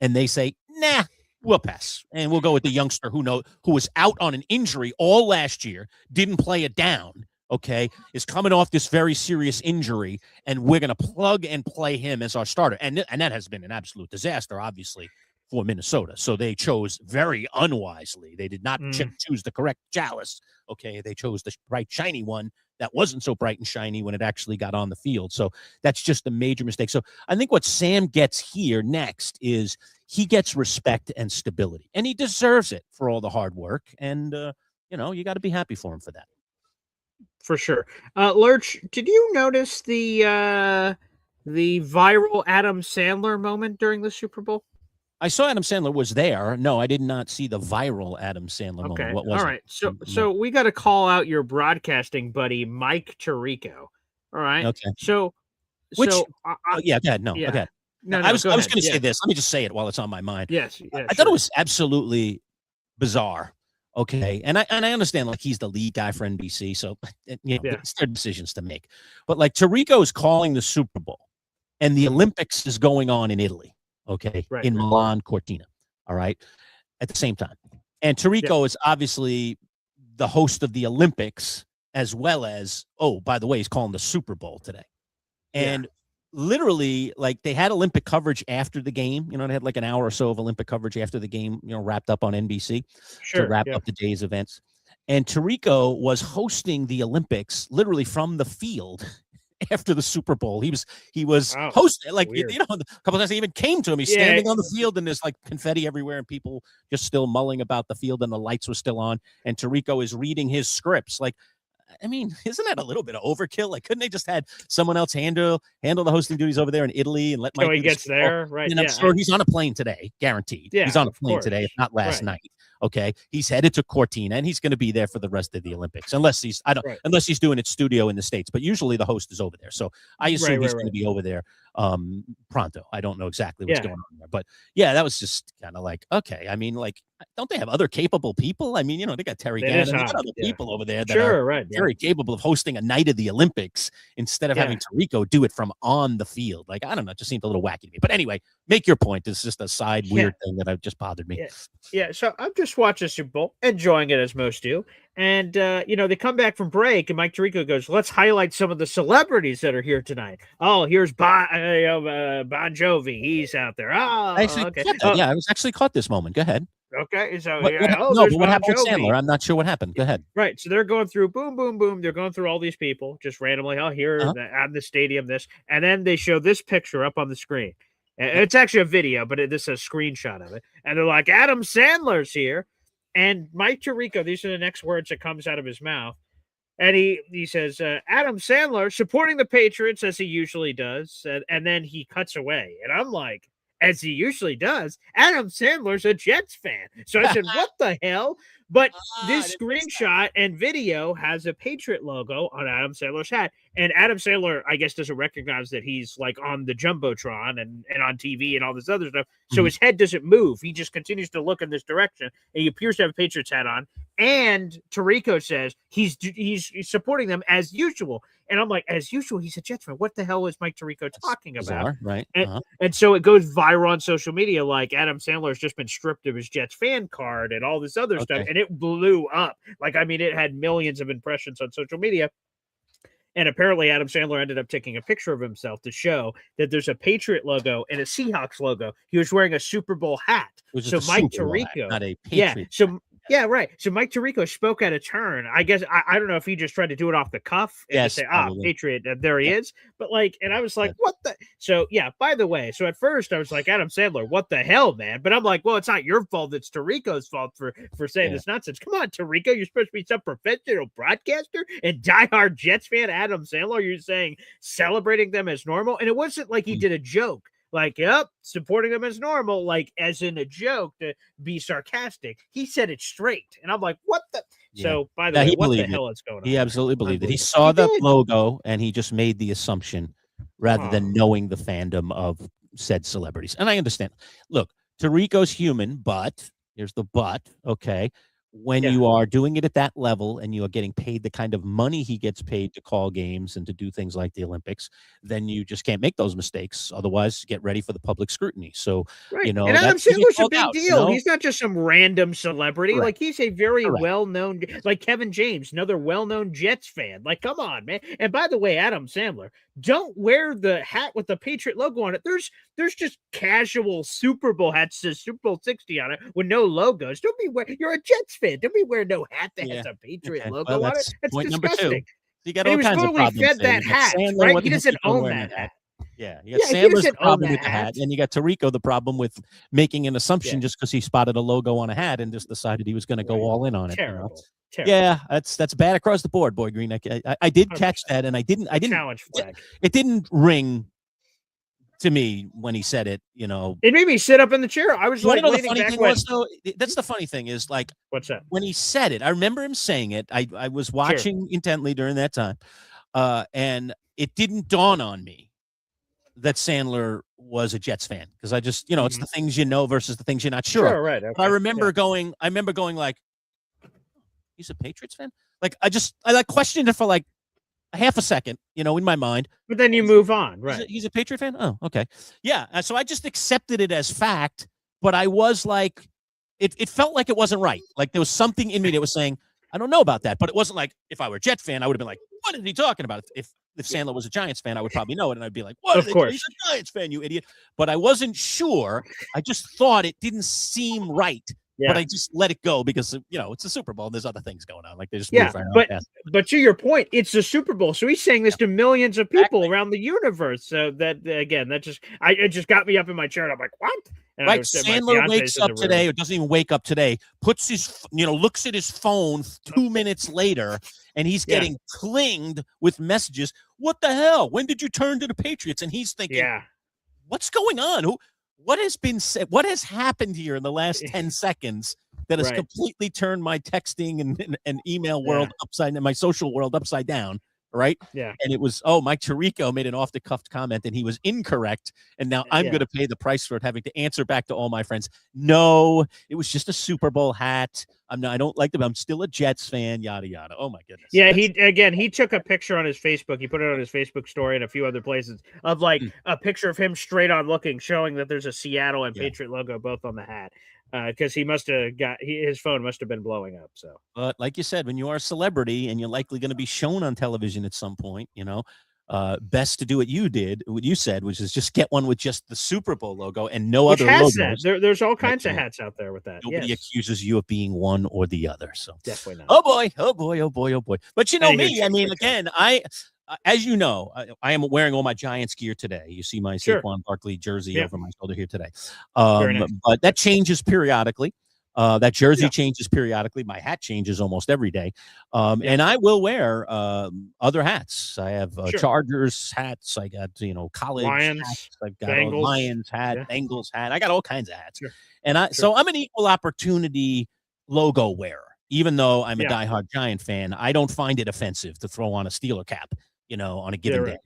and they say, nah, we'll pass, and we'll go with the youngster who was out on an injury all last year, didn't play it down, okay, is coming off this very serious injury, and we're going to plug and play him as our starter. And that has been an absolute disaster, obviously, for Minnesota. So they chose very unwisely. They did not choose the correct chalice. Okay, they chose the bright, shiny one that wasn't so bright and shiny when it actually got on the field. So that's just a major mistake. So I think what Sam gets here next is he gets respect and stability, and he deserves it for all the hard work. And, you got to be happy for him for that. For sure. Lurch, did you notice the viral Adam Sandler moment during the Super Bowl? I saw Adam Sandler was there. No, I did not see the viral Adam Sandler moment. What was it? All right. So we got to call out your broadcasting buddy, Mike Tirico. All right. Okay. So go ahead. No, okay. No, I was going to say this. Let me just say it while it's on my mind. Yes. I thought it was absolutely bizarre. Okay. And I understand, like, he's the lead guy for NBC. So, it's their decisions to make. But, like, Tirico is calling the Super Bowl, and the Olympics is going on in Italy. Okay, in Milan Cortina, all right, at the same time. And Tirico is obviously the host of the Olympics, as well as, by the way, he's calling the Super Bowl today. And literally, like, they had Olympic coverage after the game. They had like an hour or so of Olympic coverage after the game, wrapped up on NBC to wrap up the day's events. and Tirico was hosting the Olympics literally from the field after the Super Bowl. He was hosting, like, weird. you know, a couple of times I even came to him. He's standing on the field, and there's like confetti everywhere, and people just still mulling about the field, and the lights were still on. And Tirico is reading his scripts. Like, I mean, isn't that a little bit of overkill? Like, couldn't they just had someone else handle the hosting duties over there in Italy and let Mike? So he gets there, right? And I'm sure he's on a plane today, guaranteed. Yeah, he's on a plane today, if not last night. Okay, he's headed to Cortina, and he's going to be there for the rest of the Olympics, unless he's doing it studio in the States. But usually the host is over there, so I assume he's going to be over there pronto. I don't know exactly what's going on there, but yeah, that was just kind of like, okay. I mean, like, don't they have other capable people? I mean, you know, they got Terry Gannon, they got other people over there that are very capable of hosting a night of the Olympics instead of having Tirico do it from on the field. Like, I don't know, it just seemed a little wacky to me. But anyway, make your point. It's just a side weird thing that just bothered me. Yeah, so I'm just watching Super Bowl, enjoying it as most do. And, you know, they come back from break, and Mike Tirico goes, let's highlight some of the celebrities that are here tonight. Oh, here's Bon Jovi. He's out there. Oh, okay. Yeah, I was actually caught this moment. Go ahead. Okay, so but what happened with Sandler? I'm not sure what happened. Go ahead. Right, so they're going through boom, boom, boom. They're going through all these people just randomly. Oh, here at the stadium, this, and then they show this picture up on the screen. It's actually a video, but this is a screenshot of it. And they're like, Adam Sandler's here. And Mike Tirico, these are the next words that comes out of his mouth. And he says, Adam Sandler supporting the Patriots as he usually does. And then he cuts away. And I'm like, as he usually does, Adam Sandler's a Jets fan. So I said, what the hell? But this screenshot and video has a Patriot logo on Adam Sandler's hat. And Adam Sandler, I guess, doesn't recognize that he's like on the Jumbotron and on TV and all this other stuff. So his head doesn't move. He just continues to look in this direction. And he appears to have a Patriots hat on. And Tirico says he's supporting them as usual. And I'm like, as usual, he's a Jets fan. What the hell is Mike Tirico talking about? Bizarre, right. And so it goes viral on social media, like Adam Sandler has just been stripped of his Jets fan card and all this other stuff. And it blew up. Like, I mean, it had millions of impressions on social media. And apparently Adam Sandler ended up taking a picture of himself to show that there's a Patriot logo and a Seahawks logo. He was wearing a Super Bowl hat. So Mike Tirico, not a Patriot hat. Yeah, right. So Mike Tirico spoke at a turn. I guess I don't know if he just tried to do it off the cuff and say, Patriot, there he is. But like, and I was like, what the? So yeah, by the way, so at first I was like, Adam Sandler, what the hell, man? But I'm like, well, it's not your fault. It's Tirico's fault for saying this nonsense. Come on, Tirico, you're supposed to be some professional broadcaster and diehard Jets fan. Adam Sandler, you're saying celebrating them as normal. And it wasn't like he did a joke. Like, yep, supporting them as normal, like as in a joke to be sarcastic. He said it straight. And I'm like, what the? Yeah. So, by the way, what the hell is going on? He absolutely believed it. He saw the logo and he just made the assumption rather than knowing the fandom of said celebrities. And I understand. Look, Tirico's human, but here's the but, okay? When you are doing it at that level and you are getting paid the kind of money he gets paid to call games and to do things like the Olympics, then you just can't make those mistakes. Otherwise, get ready for the public scrutiny. So, you know, and Adam Sandler's a big deal. You know? He's not just some random celebrity. Like, he's a very well-known, like Kevin James, another well-known Jets fan. Like, come on, man. And by the way, Adam Sandler, don't wear the hat with the Patriot logo on it. There's just casual Super Bowl hats that says Super Bowl 60 on it with no logos. Don't be wearing. You're a Jets fan. Don't be wearing no hat that has a Patriot logo on it. That's point disgusting. Number 2. You got all kinds of problems. Fed that hat, right? He doesn't own that hat. Yeah, you got Sandler's the problem with the hat, and you got Tirico the problem with making an assumption just because he spotted a logo on a hat and just decided he was going to go all in on it. Terrible. You know? Terrible. Yeah, that's bad across the board, Boy Green. I did catch that, and I didn't challenge flag. It didn't ring to me when he said it. You know, it made me sit up in the chair. I was like, the funny thing was, though, that's the funny thing is, like, what's that? When he said it, I remember him saying it. I was watching intently during that time, and it didn't dawn on me that Sandler was a Jets fan, because I just, you know, it's the things you know versus the things you're not sure. Sure, right. Okay. I remember going like, he's a Patriots fan? Like, I like questioned it for like a half a second, you know, in my mind. But then you move on, right? He's a Patriot fan? Oh, okay. Yeah. So I just accepted it as fact, but I was like, it felt like it wasn't right. Like there was something in me that was saying, I don't know about that. But it wasn't like, if I were a Jet fan, I would have been like, what is he talking about? If Sandler was a Giants fan, I would probably know it. And I'd be like, what? Of course. He's a Giants fan, you idiot. But I wasn't sure. I just thought it didn't seem right but I just let it go because it's a Super Bowl and there's other things going on. Like they just Yeah, move right on past. but to your point, it's the Super Bowl, so he's saying this to millions of people around the universe. So that again, it just got me up in my chair. And I'm like, what? And right, Sandler wakes up today, or doesn't even wake up today. Puts his, looks at his phone 2 minutes later, and he's getting clinged with messages. What the hell? When did you turn to the Patriots? And he's thinking, what's going on? What has been said? What has happened here in the last 10 seconds that has completely turned my texting and email world upside down, my social world upside down? Right? Yeah. And it was, Mike Tirico made an off-the-cuff comment and he was incorrect. And now I'm going to pay the price for it, having to answer back to all my friends. No, it was just a Super Bowl hat. I don't like them. I'm still a Jets fan, yada, yada. Oh my goodness. Yeah. He took a picture on his Facebook. He put it on his Facebook story and a few other places of like a picture of him straight on looking, showing that there's a Seattle and Patriot logo both on the hat. Because he must have his phone must have been blowing up. So, but like you said, when you are a celebrity and you're likely going to be shown on television at some point, best to do what you said, which is just get one with just the Super Bowl logo and no other logos. There's all kinds of hats out there with that. Nobody accuses you of being one or the other. So definitely not. Oh boy. But me, I mean, again, as you know, I am wearing all my Giants gear today. You see my Saquon Barkley jersey over my shoulder here today. Nice. But that changes periodically. That jersey changes periodically. My hat changes almost every day. And I will wear other hats. I have Chargers hats. I got, college hats. I've got a Lions hat, Bengals hat. I got all kinds of hats. So I'm an equal opportunity logo wearer. Even though I'm a diehard Giant fan, I don't find it offensive to throw on a Steeler cap, on a given day.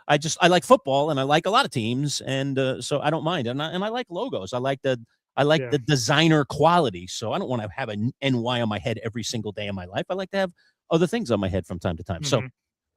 I like football and I like a lot of teams. And so I don't mind. And I like logos. I like the designer quality. So I don't want to have an NY on my head every single day of my life. I like to have other things on my head from time to time. So,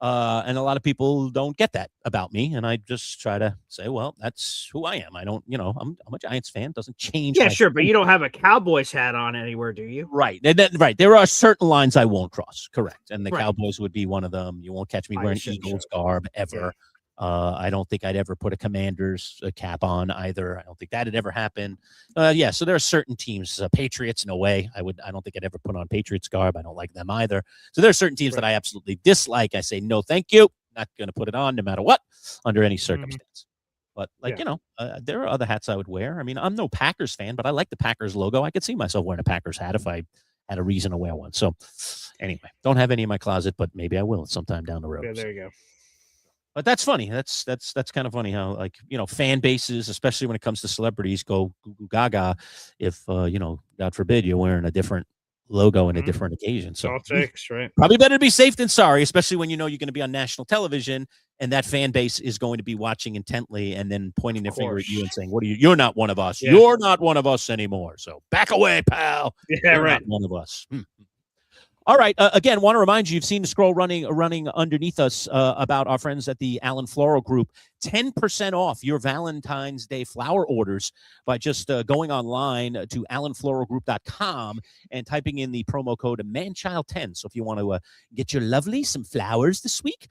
and a lot of people don't get that about me. And I just try to say, well, that's who I am. I don't, I'm a Giants fan. Doesn't change. Yeah, sure. But you don't have a Cowboys hat on anywhere, do you? Right. Right. There are certain lines I won't cross. Correct. And the Cowboys would be one of them. You won't catch me wearing Eagles garb ever. I don't think I'd ever put a Commander's cap on either. I don't think that'd ever happen. So there are certain teams, Patriots, no way. I don't think I'd ever put on Patriots garb. I don't like them either. So there are certain teams that I absolutely dislike. I say, no, thank you. Not going to put it on no matter what, under any circumstance. But there are other hats I would wear. I mean, I'm no Packers fan, but I like the Packers logo. I could see myself wearing a Packers hat if I had a reason to wear one. So anyway, don't have any in my closet, but maybe I will sometime down the road. Yeah, there you go. But that's funny. That's kind of funny how, fan bases, especially when it comes to celebrities, go goo gaga if God forbid you're wearing a different logo in a different occasion. So all takes, right? Probably better to be safe than sorry, especially when you're going to be on national television and that fan base is going to be watching intently and then pointing their finger at you and saying, "What are you? You're not one of us. Yeah. You're not one of us anymore. So back away, pal. Yeah, you're not one of us." All right. Again, want to remind you, you've seen the scroll running underneath us about our friends at the Allen Floral Group. 10% off your Valentine's Day flower orders by just going online to allenfloralgroup.com and typing in the promo code Manchild10. So if you want to get your lovely some flowers this week,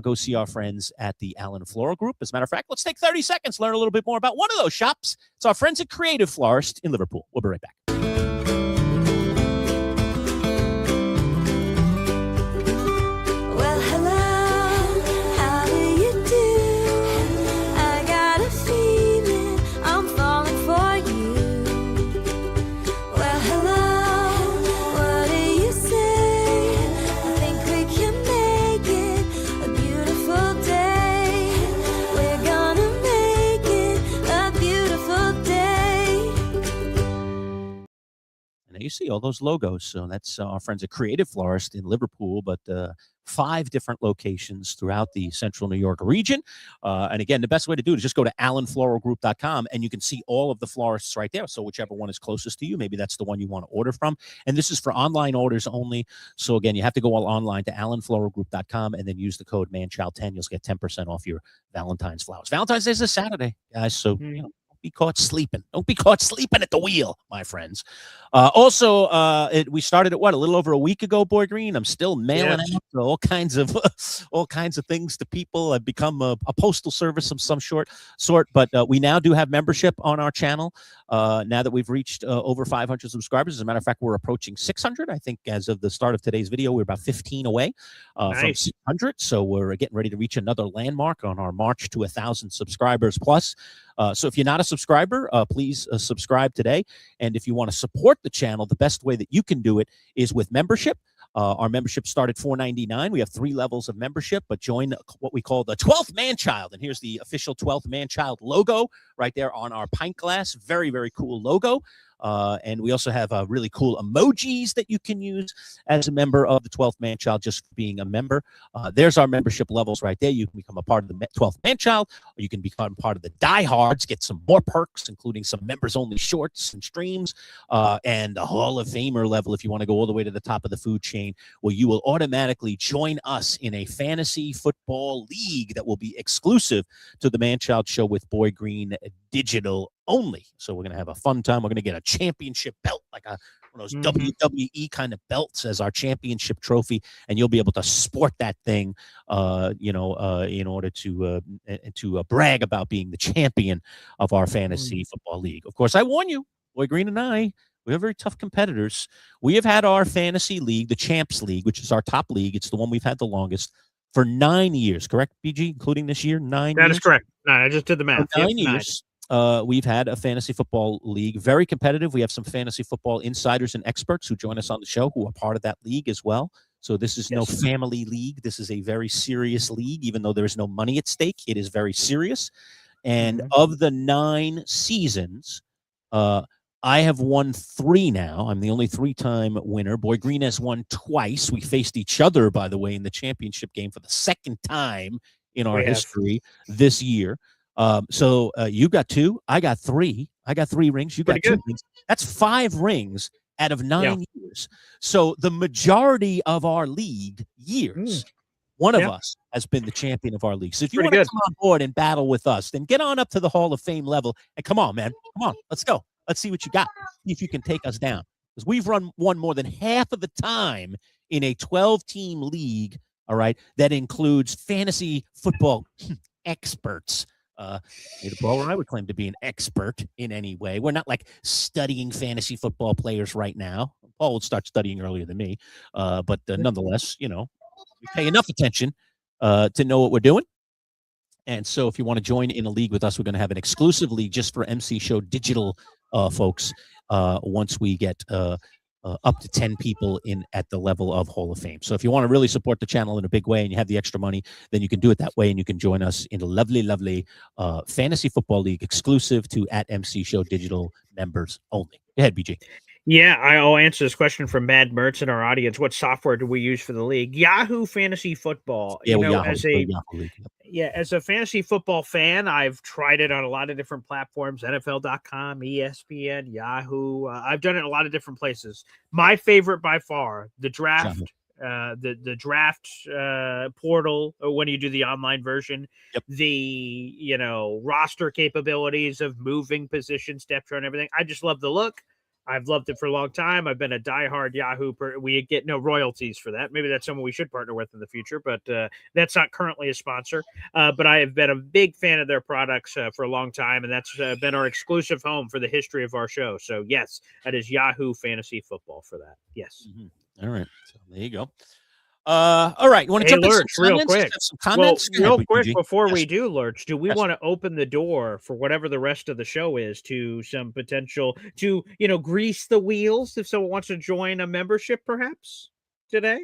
go see our friends at the Allen Floral Group. As a matter of fact, let's take 30 seconds, learn a little bit more about one of those shops. It's our friends at Creative Florist in Liverpool. We'll be right back. You see all those logos. So that's our friends at Creative Florist in Liverpool, but 5 different locations throughout the central New York region. And again, the best way to do it is just go to allenfloralgroup.com and you can see all of the florists right there. So whichever one is closest to you, maybe that's the one you want to order from. And this is for online orders only. So again, you have to go online to allenfloralgroup.com and then use the code Manchild10. You'll get 10% off your Valentine's flowers. Valentine's Day is this Saturday, guys. So, be caught sleeping. Don't be caught sleeping at the wheel, my friends. Also, we started it a little over a week ago, Boy Green. I'm still mailing out all kinds of things to people. I've become a postal service of some sort, but we now do have membership on our channel. Now that we've reached over 500 subscribers, as a matter of fact, we're approaching 600. I think as of the start of today's video, we're about 15 away from 600. So we're getting ready to reach another landmark on our march to 1,000 subscribers plus. So if you're not a subscriber, please subscribe today. And if you want to support the channel, the best way that you can do it is with membership. Our membership started $4.99. We have 3 levels of membership, but join what we call the 12th Manchild. And here's the official 12th Manchild logo right there on our pint glass. Very, very cool logo. And we also have really cool emojis that you can use as a member of the 12th Manchild just for being a member. There's our membership levels right there. You can become a part of the 12th Manchild, or you can become part of the diehards, get some more perks, including some members-only shorts and streams, and the Hall of Famer level if you want to go all the way to the top of the food chain, where you will automatically join us in a fantasy football league that will be exclusive to the Manchild Show with Boy Green digital only. So we're going to have a fun time. We're going to get a championship belt, like one of those WWE kind of belts as our championship trophy, and you'll be able to sport that thing, in order to brag about being the champion of our fantasy football league. Of course, I warn you, Boy Green and I, we are very tough competitors. We have had our fantasy league, the Champs League, which is our top league. It's the one we've had the longest, for 9 years, correct, BG, including this year? 9 years? That is correct. No, I just did the math. For 9 years. We've had a fantasy football league, very competitive. We have some fantasy football insiders and experts who join us on the show who are part of that league as well. So this is no family league. This is a very serious league. Even though there is no money at stake, it is very serious. And of the 9 seasons, I have won 3 now. I'm the only 3-time winner. Boy Green has won twice. We faced each other, by the way, in the championship game for the 2nd time in our history this year. So you got 2, I got 3. I got 3 rings. You got 2 rings. That's 5 rings out of 9 years. So the majority of our league years, one of us has been the champion of our league. So if you want to come on board and battle with us, then get on up to the Hall of Fame level. And come on, man. Come on. Let's go. Let's see what you got. See if you can take us down. Because we've won more than half of the time in a 12-team league, all right, that includes fantasy football experts. Paul, I would claim to be an expert in any way. We're not like studying fantasy football players right now. Paul would start studying earlier than me, but nonetheless, we pay enough attention to know what we're doing. And so if you want to join in a league with us, we're going to have an exclusive league just for MC Show digital folks once we get up to 10 people in at the level of Hall of Fame. So if you want to really support the channel in a big way and you have the extra money, then you can do it that way, and you can join us in a lovely, lovely fantasy football league exclusive to at MC Show digital members only. Go ahead, BG. Yeah, I'll answer this question from Mad Mertz in our audience. What software do we use for the league? Yahoo Fantasy Football. Yeah, as a fantasy football fan, I've tried it on a lot of different platforms: NFL.com, ESPN, Yahoo. I've done it in a lot of different places. My favorite by far, the draft. The draft portal when you do the online version, the roster capabilities of moving positions, depth chart, and everything. I just love the look. I've loved it for a long time. I've been a diehard Yahoo. We get no royalties for that. Maybe that's someone we should partner with in the future, but that's not currently a sponsor. But I have been a big fan of their products for a long time, and that's been our exclusive home for the history of our show. So, yes, that is Yahoo Fantasy Football for that. Yes. All right. So there you go. All right. You want to jump in some real quick? Some comments? Well, real quick before we do, Lurch, do we want to open the door for whatever the rest of the show is to some potential to, grease the wheels if someone wants to join a membership perhaps today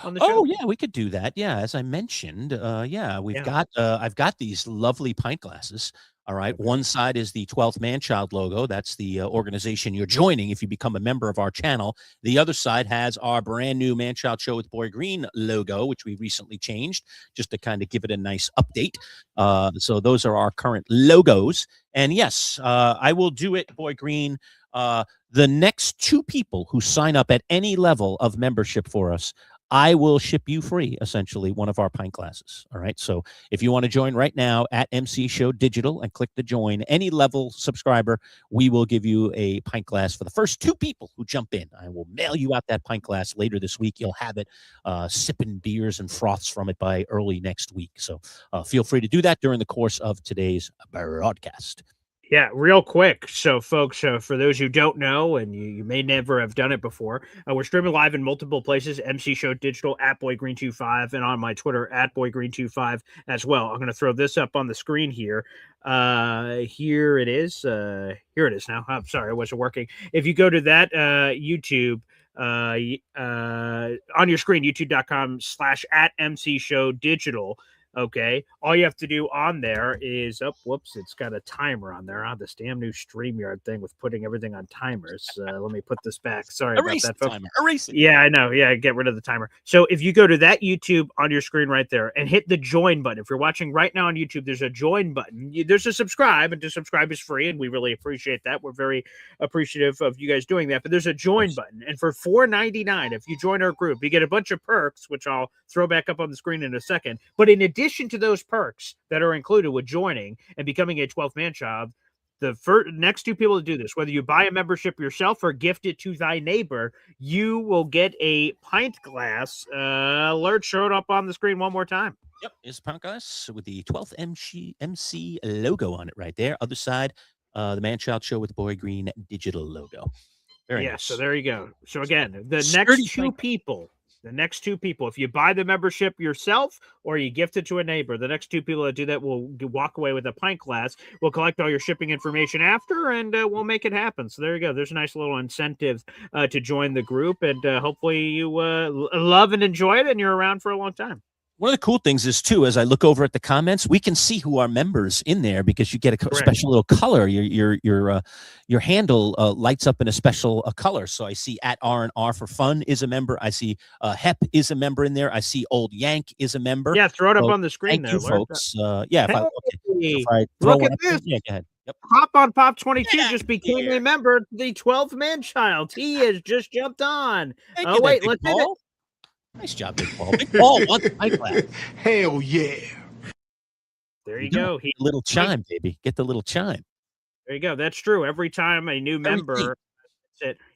on the show? Oh, yeah, we could do that. Yeah, as I mentioned, I've got these lovely pint glasses. All right. One side is the 12th Manchild logo. That's the organization you're joining if you become a member of our channel. The other side has our brand new Manchild Show with Boy Green logo, which we recently changed just to kind of give it a nice update. So those are our current logos. And yes, I will do it, Boy Green. The next 2 people who sign up at any level of membership for us, I will ship you free, essentially, one of our pint glasses. All right. So if you want to join right now at MC Show Digital and click the join, any level subscriber, we will give you a pint glass for the first 2 people who jump in. I will mail you out that pint glass later this week. You'll have it sipping beers and froths from it by early next week. So feel free to do that during the course of today's broadcast. Yeah, real quick. So, folks, for those who don't know, and you may never have done it before, we're streaming live in multiple places, MC Show Digital, at BoyGreen25, and on my Twitter, at BoyGreen25 as well. I'm going to throw this up on the screen here. Here it is. Here it is now. I'm sorry, it wasn't working. If you go to that YouTube, on your screen, youtube.com/@MC Show Digital. Okay, all you have to do on there is, whoops, it's got a timer on there. This damn new StreamYard thing with putting everything on timers. Let me put this back. Sorry about that, folks. Erase it. Yeah, I know. Yeah, get rid of the timer. So if you go to that YouTube on your screen right there and hit the join button, if you're watching right now on YouTube, there's a join button. There's a subscribe, and to subscribe is free, and we really appreciate that. We're very appreciative of you guys doing that. But there's a join button, and for $4.99, if you join our group, you get a bunch of perks, which I'll throw back up on the screen in a second. But in addition to those perks that are included with joining and becoming a 12th man child, the next 2 people to do this, whether you buy a membership yourself or gift it to thy neighbor, you will get a pint glass. Alert showed up on the screen one more time. Yep, it's a pint glass with the 12th MC logo on it right there. Other side, the Manchild Show with the Boy Green digital logo. Very nice. So there you go. So again, the next 2 people. The next 2 people, if you buy the membership yourself or you gift it to a neighbor, the next 2 people that do that will walk away with a pint glass. We'll collect all your shipping information after, and we'll make it happen. So there you go. There's a nice little incentive to join the group, and hopefully you love and enjoy it, and you're around for a long time. One of the cool things is, too, as I look over at the comments, we can see who are members in there because you get a special little color. Your handle lights up in a special color. So I see at R&R for Fun is a member. I see Hep is a member in there. I see Old Yank is a member. Yeah, throw it up on the screen. Thank you, folks. If I throw look at this. Yeah, go ahead. Yep. Hop on Pop 22 just became a member, the 12th man child. He has just jumped on. Wait, let's hit it. Nice job, Big Paul. Big Paul wants a pint glass. Hell yeah. There you go. Little chime, baby. Get the little chime. There you go. That's true. Every time a new member,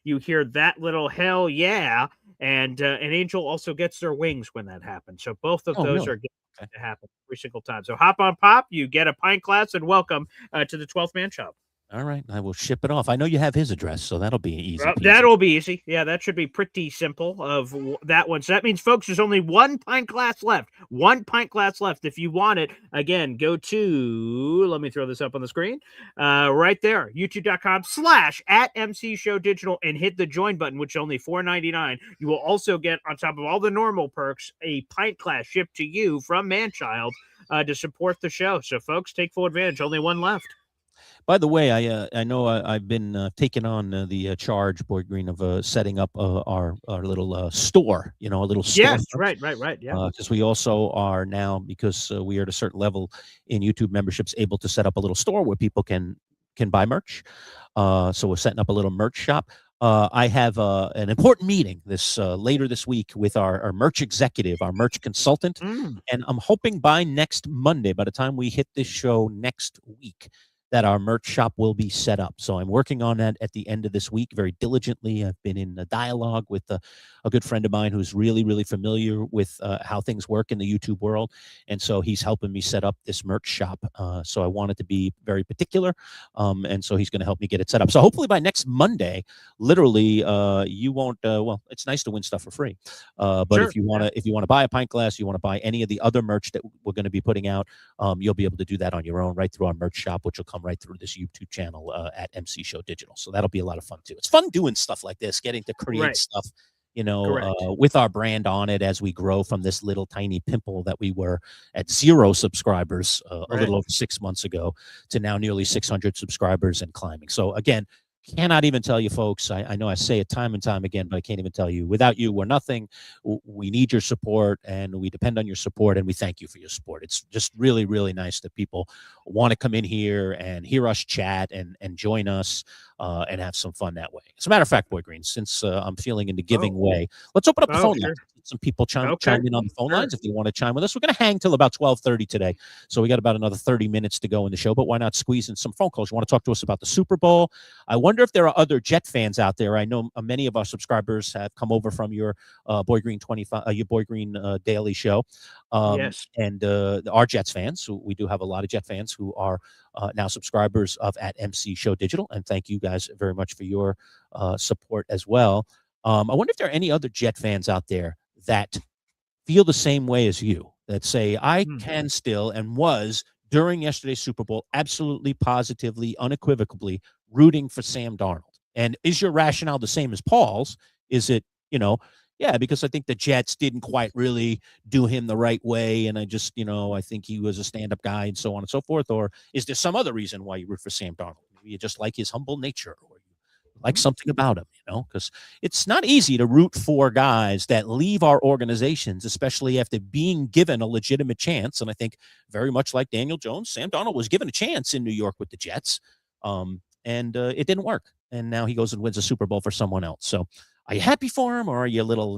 you hear that little hell yeah, and an angel also gets their wings when that happens. So both of those are going to happen every single time. So hop on Pop, you get a pint glass, and welcome to the 12th man shop. All right, I will ship it off. I know you have his address, so that'll be easy. Well, that'll be easy. Yeah, that should be pretty simple of that one. So that means, folks, there's only 1 pint glass left. 1 pint glass left. If you want it, again, go to, let me throw this up on the screen, right there, youtube.com/@MC Show Digital, and hit the join button, which is only $4.99. You will also get, on top of all the normal perks, a pint glass shipped to you from Manchild to support the show. So, folks, take full advantage. Only 1 left. By the way, I know I've been taking on the charge, Boy Green, of setting up our little store, a little store. Yes, right. Yeah. Because we also are now, because we are at a certain level in YouTube memberships, able to set up a little store where people can buy merch. So we're setting up a little merch shop. I have an important meeting later this week with our merch executive, our merch consultant, and I'm hoping by next Monday, by the time we hit this show next week, that our merch shop will be set up. So I'm working on that at the end of this week very diligently. I've been in a dialogue with a good friend of mine who's really, really familiar with how things work in the YouTube world. And so he's helping me set up this merch shop. So I wanted to be very particular. And so he's going to help me get it set up. So hopefully by next Monday, literally, you won't, it's nice to win stuff for free. But sure, if you want to buy a pint glass, you want to buy any of the other merch that we're going to be putting out, you'll be able to do that on your own right through our merch shop, which will come right through this YouTube channel at MC Show Digital. So that'll be a lot of fun too. It's fun doing stuff like this, getting to create stuff, with our brand on it as we grow from this little tiny pimple that we were at 0 subscribers a little over 6 months ago to now nearly 600 subscribers and climbing. So again, cannot even tell you, folks. I know I say it time and time again, but I can't even tell you. Without you, we're nothing. We need your support, and we depend on your support, and we thank you for your support. It's just really, really nice that people want to come in here and hear us chat and join us. and have some fun that way. As a matter of fact, Boy Green, since I'm feeling into giving way, let's open up the phone lines. Some people chime in on the phone lines if they want to chime with us. We're going to hang till about 12:30 today, so we got about another 30 minutes to go in the show. But why not squeeze in some phone calls? You want to talk to us about the Super Bowl? I wonder if there are other Jet fans out there. I know many of our subscribers have come over from your Boy Green 25, your Boy Green daily show, and our Jets fans. So we do have a lot of Jet fans who are now subscribers of at MC Show Digital, and thank you guys very much for your support as well. I wonder if there are any other Jet fans out there that feel the same way as you, that say, I can still and was during yesterday's Super Bowl absolutely, positively, unequivocally rooting for Sam Darnold. And is your rationale the same as Paul's? Is it, yeah, because I think the Jets didn't quite really do him the right way, and I just, I think he was a stand-up guy and so on and so forth? Or is there some other reason why you root for Sam Darnold? Maybe you just like his humble nature, or you like something about him, because it's not easy to root for guys that leave our organizations, especially after being given a legitimate chance. And I think very much like Daniel Jones, Sam Darnold was given a chance in New York with the Jets, and it didn't work. And now he goes and wins a Super Bowl for someone else. So are you happy for him, or are you a little,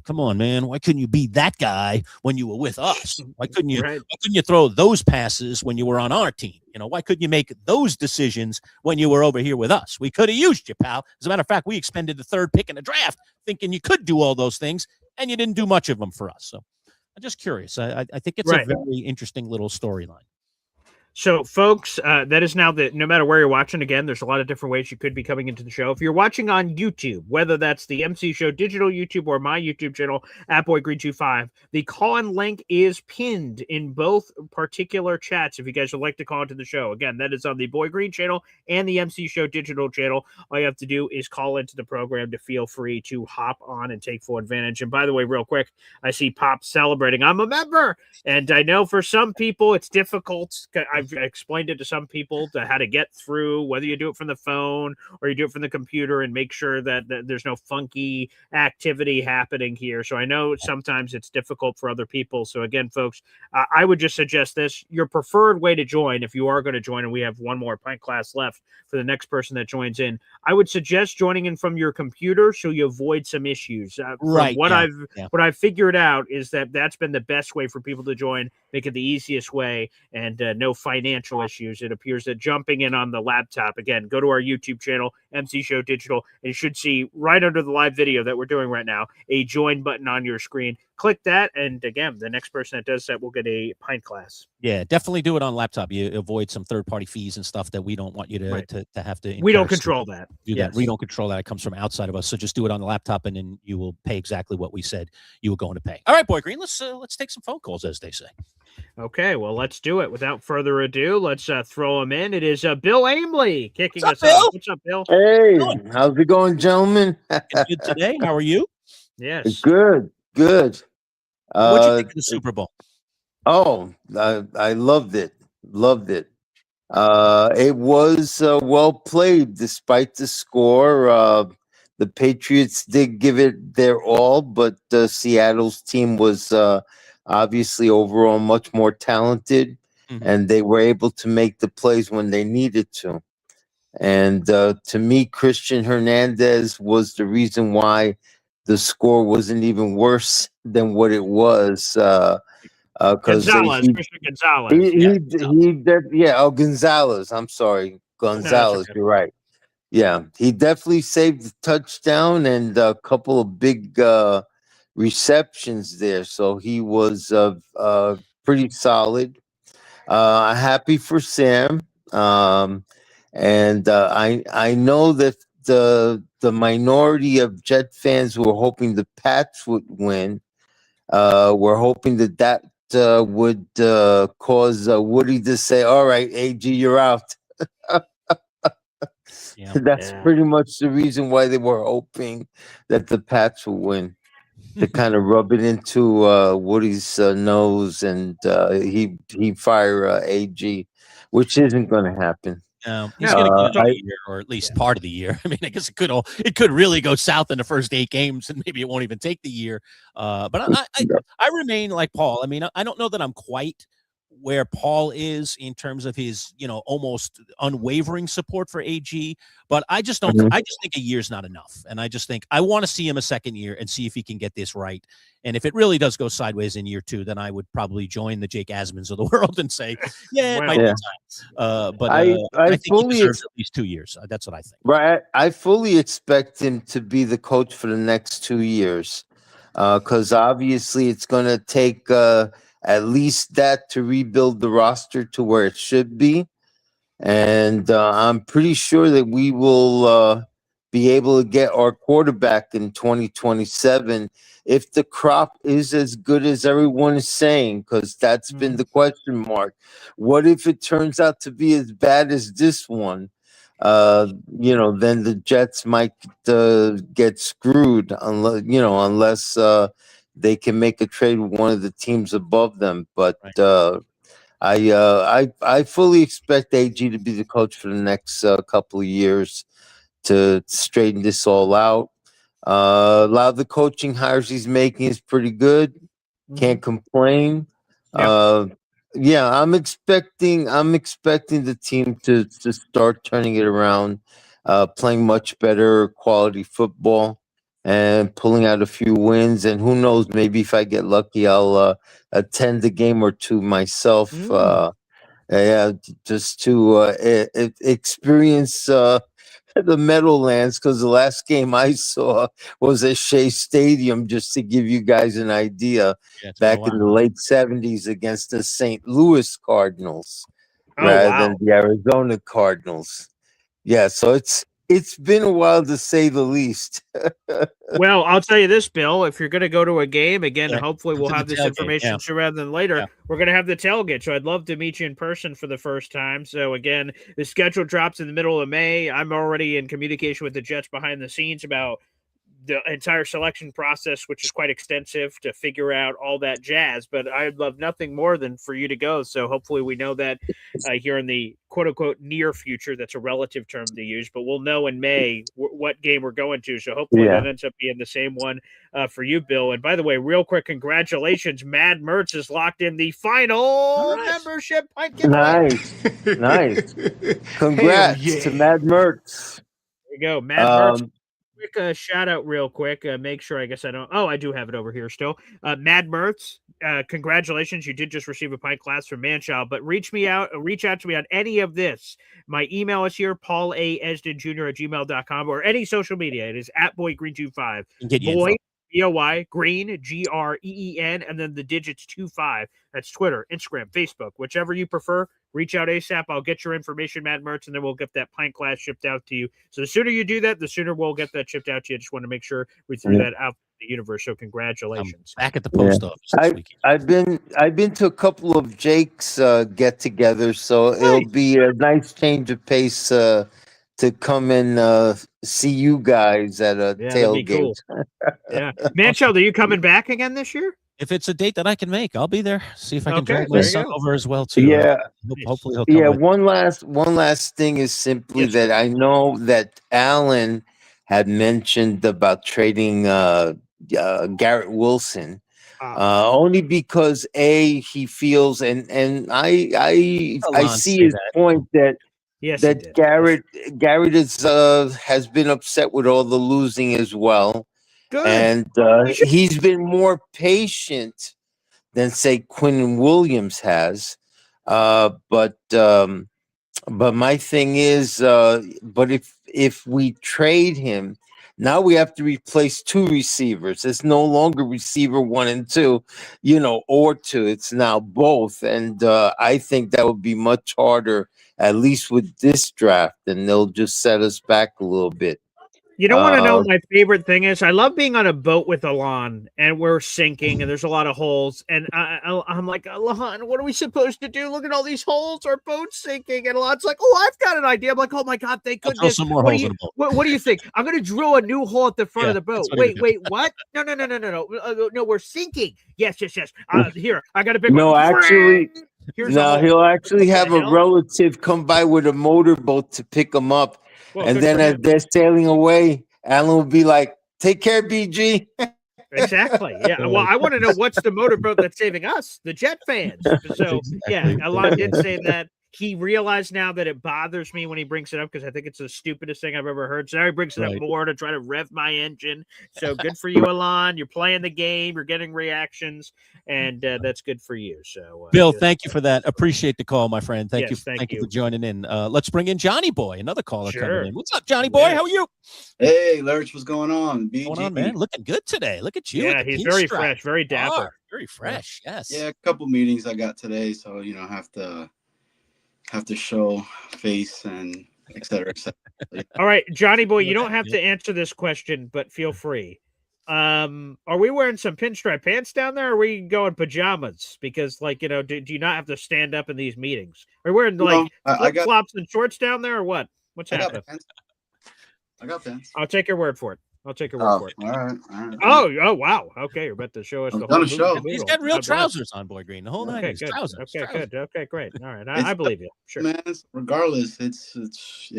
come on, man. Why couldn't you be that guy when you were with us? Why couldn't you throw those passes when you were on our team? Why couldn't you make those decisions when you were over here with us? We could have used you, pal. As a matter of fact, we expended the third pick in the draft thinking you could do all those things, and you didn't do much of them for us. So I'm just curious. I think it's a very interesting little storyline. So, folks, that is now that no matter where you're watching, again, there's a lot of different ways you could be coming into the show. If you're watching on YouTube, whether that's the MC Show Digital YouTube or my YouTube channel, @BoyGreen25, the call-in link is pinned in both particular chats if you guys would like to call into the show. Again, that is on the Boy Green channel and the MC Show Digital channel. All you have to do is call into the program to feel free to hop on and take full advantage. And by the way, real quick, I see Pop celebrating. I'm a member! And I know for some people it's difficult. I've explained it to some people to how to get through, whether you do it from the phone or you do it from the computer, and make sure that there's no funky activity happening here. So I know sometimes it's difficult for other people. So again, folks, I would just suggest this. Your preferred way to join, if you are going to join, and we have one more pint class left for the next person that joins in, I would suggest joining in from your computer so you avoid some issues. What I've figured out is that that's been the best way for people to join, make it the easiest way, and no financial issues. It appears that jumping in on the laptop, again, go to our YouTube channel, MC Show Digital, and you should see right under the live video that we're doing right now, a join button on your screen. Click that, and again, the next person that does that will get a pint glass. Yeah, definitely do it on laptop. You avoid some third-party fees and stuff that we don't want you to have to incur. We don't control that. That. We don't control that. It comes from outside of us. So just do it on the laptop, and then you will pay exactly what we said you were going to pay. All right, Boy Green, let's take some phone calls, as they say. Okay, well, let's do it. Without further ado, let's throw him in. It is Bill Aimley kicking us off. What's up, Bill? Hey, how's it going, gentlemen? Good today. How are you? Yes. Good. What'd you think of the Super Bowl? Oh, I loved it. It was well played despite the score. The Patriots did give it their all, but Seattle's team was obviously overall much more talented, and they were able to make the plays when they needed to. And to me, Christian Hernandez was the reason why the score wasn't even worse than what it was. Because Christian Gonzalez. Gonzalez. I'm sorry, Gonzalez. You're right. Yeah, he definitely saved the touchdown and a couple of big receptions there. So he was pretty solid. Happy for Sam. And I know that the minority of Jet fans who were hoping the Pats would win were hoping that would cause Woody to say, "All right, AG, you're out." That's pretty much the reason why they were hoping that the Pats would win, to kind of rub it into Woody's nose, and he fire AG, which isn't going to happen. He's going to get a year, or at least part of the year. I mean, I guess it could really go south in the first 8 games, and maybe it won't even take the year. But I remain like Paul. I mean, I don't know that I'm quite where Paul is in terms of his, almost unwavering support for AG. But I just don't. I just think a year's not enough, and I just think I want to see him a second year and see if he can get this right. And if it really does go sideways in year 2, then I would probably join the Jake Asmans of the world and say, yeah, it might be time. But I think he deserves at least 2 years. That's what I think. Right. I fully expect him to be the coach for the next 2 years, because obviously it's going to take at least that to rebuild the roster to where it should be. And I'm pretty sure that we will be able to get our quarterback in 2027 if the crop is as good as everyone is saying, because that's been the question mark. What if it turns out to be as bad as this one? Then the Jets might get screwed unless they can make a trade with one of the teams above them. But I fully expect AG to be the coach for the next couple of years to straighten this all out. A lot of the coaching hires he's making is pretty good. Can't complain. I'm expecting the team to start turning it around, playing much better quality football and pulling out a few wins. And who knows, maybe if I get lucky, I'll attend a game or two myself. Just to experience the Meadowlands, because the last game I saw was at Shea Stadium, just to give you guys an idea, back in the late 70s against the St. Louis Cardinals rather than the Arizona Cardinals. Yeah, so it's been a while, to say the least. Well, I'll tell you this, Bill. If you're going to go to a game, again, hopefully we'll have this information sooner rather than later. We're going to have the tailgate, so I'd love to meet you in person for the first time. So, again, the schedule drops in the middle of May. I'm already in communication with the Jets behind the scenes about the entire selection process, which is quite extensive, to figure out all that jazz. But I'd love nothing more than for you to go. So hopefully we know that here in the quote unquote near future. That's a relative term to use, but we'll know in May what game we're going to. So hopefully that ends up being the same one for you, Bill. And by the way, real quick, congratulations. Mad Mertz is locked in the final membership. Nice. Congrats to Mad Mertz. There you go. Mad Mertz. Quick shout out real quick. Make sure, I guess I don't. Oh, I do have it over here still. Mad Mertz, congratulations. You did just receive a pint glass from Manchild, but reach out to me on any of this. My email is here, paulaesdinjr@gmail.com, or any social media. It is @boygreen25. Boy, B-O-Y, Green, Green, and then the digits 25. That's Twitter, Instagram, Facebook, whichever you prefer. Reach out ASAP. I'll get your information, Matt Mertz, and then we'll get that pint glass shipped out to you. So the sooner you do that, the sooner we'll get that shipped out to you. I just want to make sure we threw that out in the universe. So congratulations. I'm back at the post office this weekend. I've been to a couple of Jake's get-togethers, so it'll be a nice change of pace to come and see you guys at a tailgate. Cool. Manchild, are you coming back again this year? If it's a date that I can make, I'll be there. See if I can drag my son over as well too. Hopefully he'll come. Yeah, one last thing is simply that I know that Alan had mentioned about trading Garrett Wilson. Only because he feels, and I see his point that Garrett has been upset with all the losing as well. Good. And he's been more patient than, say, Quinn Williams has. But my thing is, but if we trade him, now we have to replace two receivers. It's no longer receiver 1 and 2, or 2. It's now both. And I think that would be much harder, at least with this draft, and they'll just set us back a little bit. You don't want to know what my favorite thing is? I love being on a boat with Alon, and we're sinking, and there's a lot of holes. And I'm like, Alon, what are we supposed to do? Look at all these holes. Our boat's sinking. And Alon's like, oh, I've got an idea. I'm like, oh, my God, thank goodness. What do you think? I'm going to drill a new hole at the front of the boat. Wait, what? No. No, we're sinking. Yes. Here, I got a big one. No, actually, he'll actually have a relative come by with a motorboat to pick him up. Well, and then as they're sailing away, Alan will be like, take care, BG. Exactly. Yeah. Well, I want to know what's the motorboat that's saving us, the Jet fans. So, yeah, Alon did say that he realized now that it bothers me when he brings it up because I think it's the stupidest thing I've ever heard. So now he brings it up more to try to rev my engine. So good for you, Alon. You're playing the game. You're getting reactions, and that's good for you. So, Bill, thank you for that. Appreciate the call, my friend. Thank you. Thank you for joining in. Let's bring in Johnny Boy, another caller coming in. What's up, Johnny Boy? Yes. How are you? Hey, Lurch, what's going on? BG. What's going on, man? Looking good today. Look at you. Yeah, he's very fresh, very dapper. Very fresh. Yes. Yeah, a couple meetings I got today, so have to show face and et cetera, et cetera. Yeah. All right, Johnny Boy, you don't have to answer this question, but feel free. Are we wearing some pinstripe pants down there, or are we going pajamas? Because, do you not have to stand up in these meetings? Are we wearing flip flops and shorts down there, or what? What's happening? I got pants. I'll take your word for it. All right. Oh, wow. Okay, you're about to show us the whole show. He's got real trousers on, Boy Green. The whole night. Okay, good. Trousers. Okay, good. Okay, great. All right, I believe you. Sure, man. Regardless, it's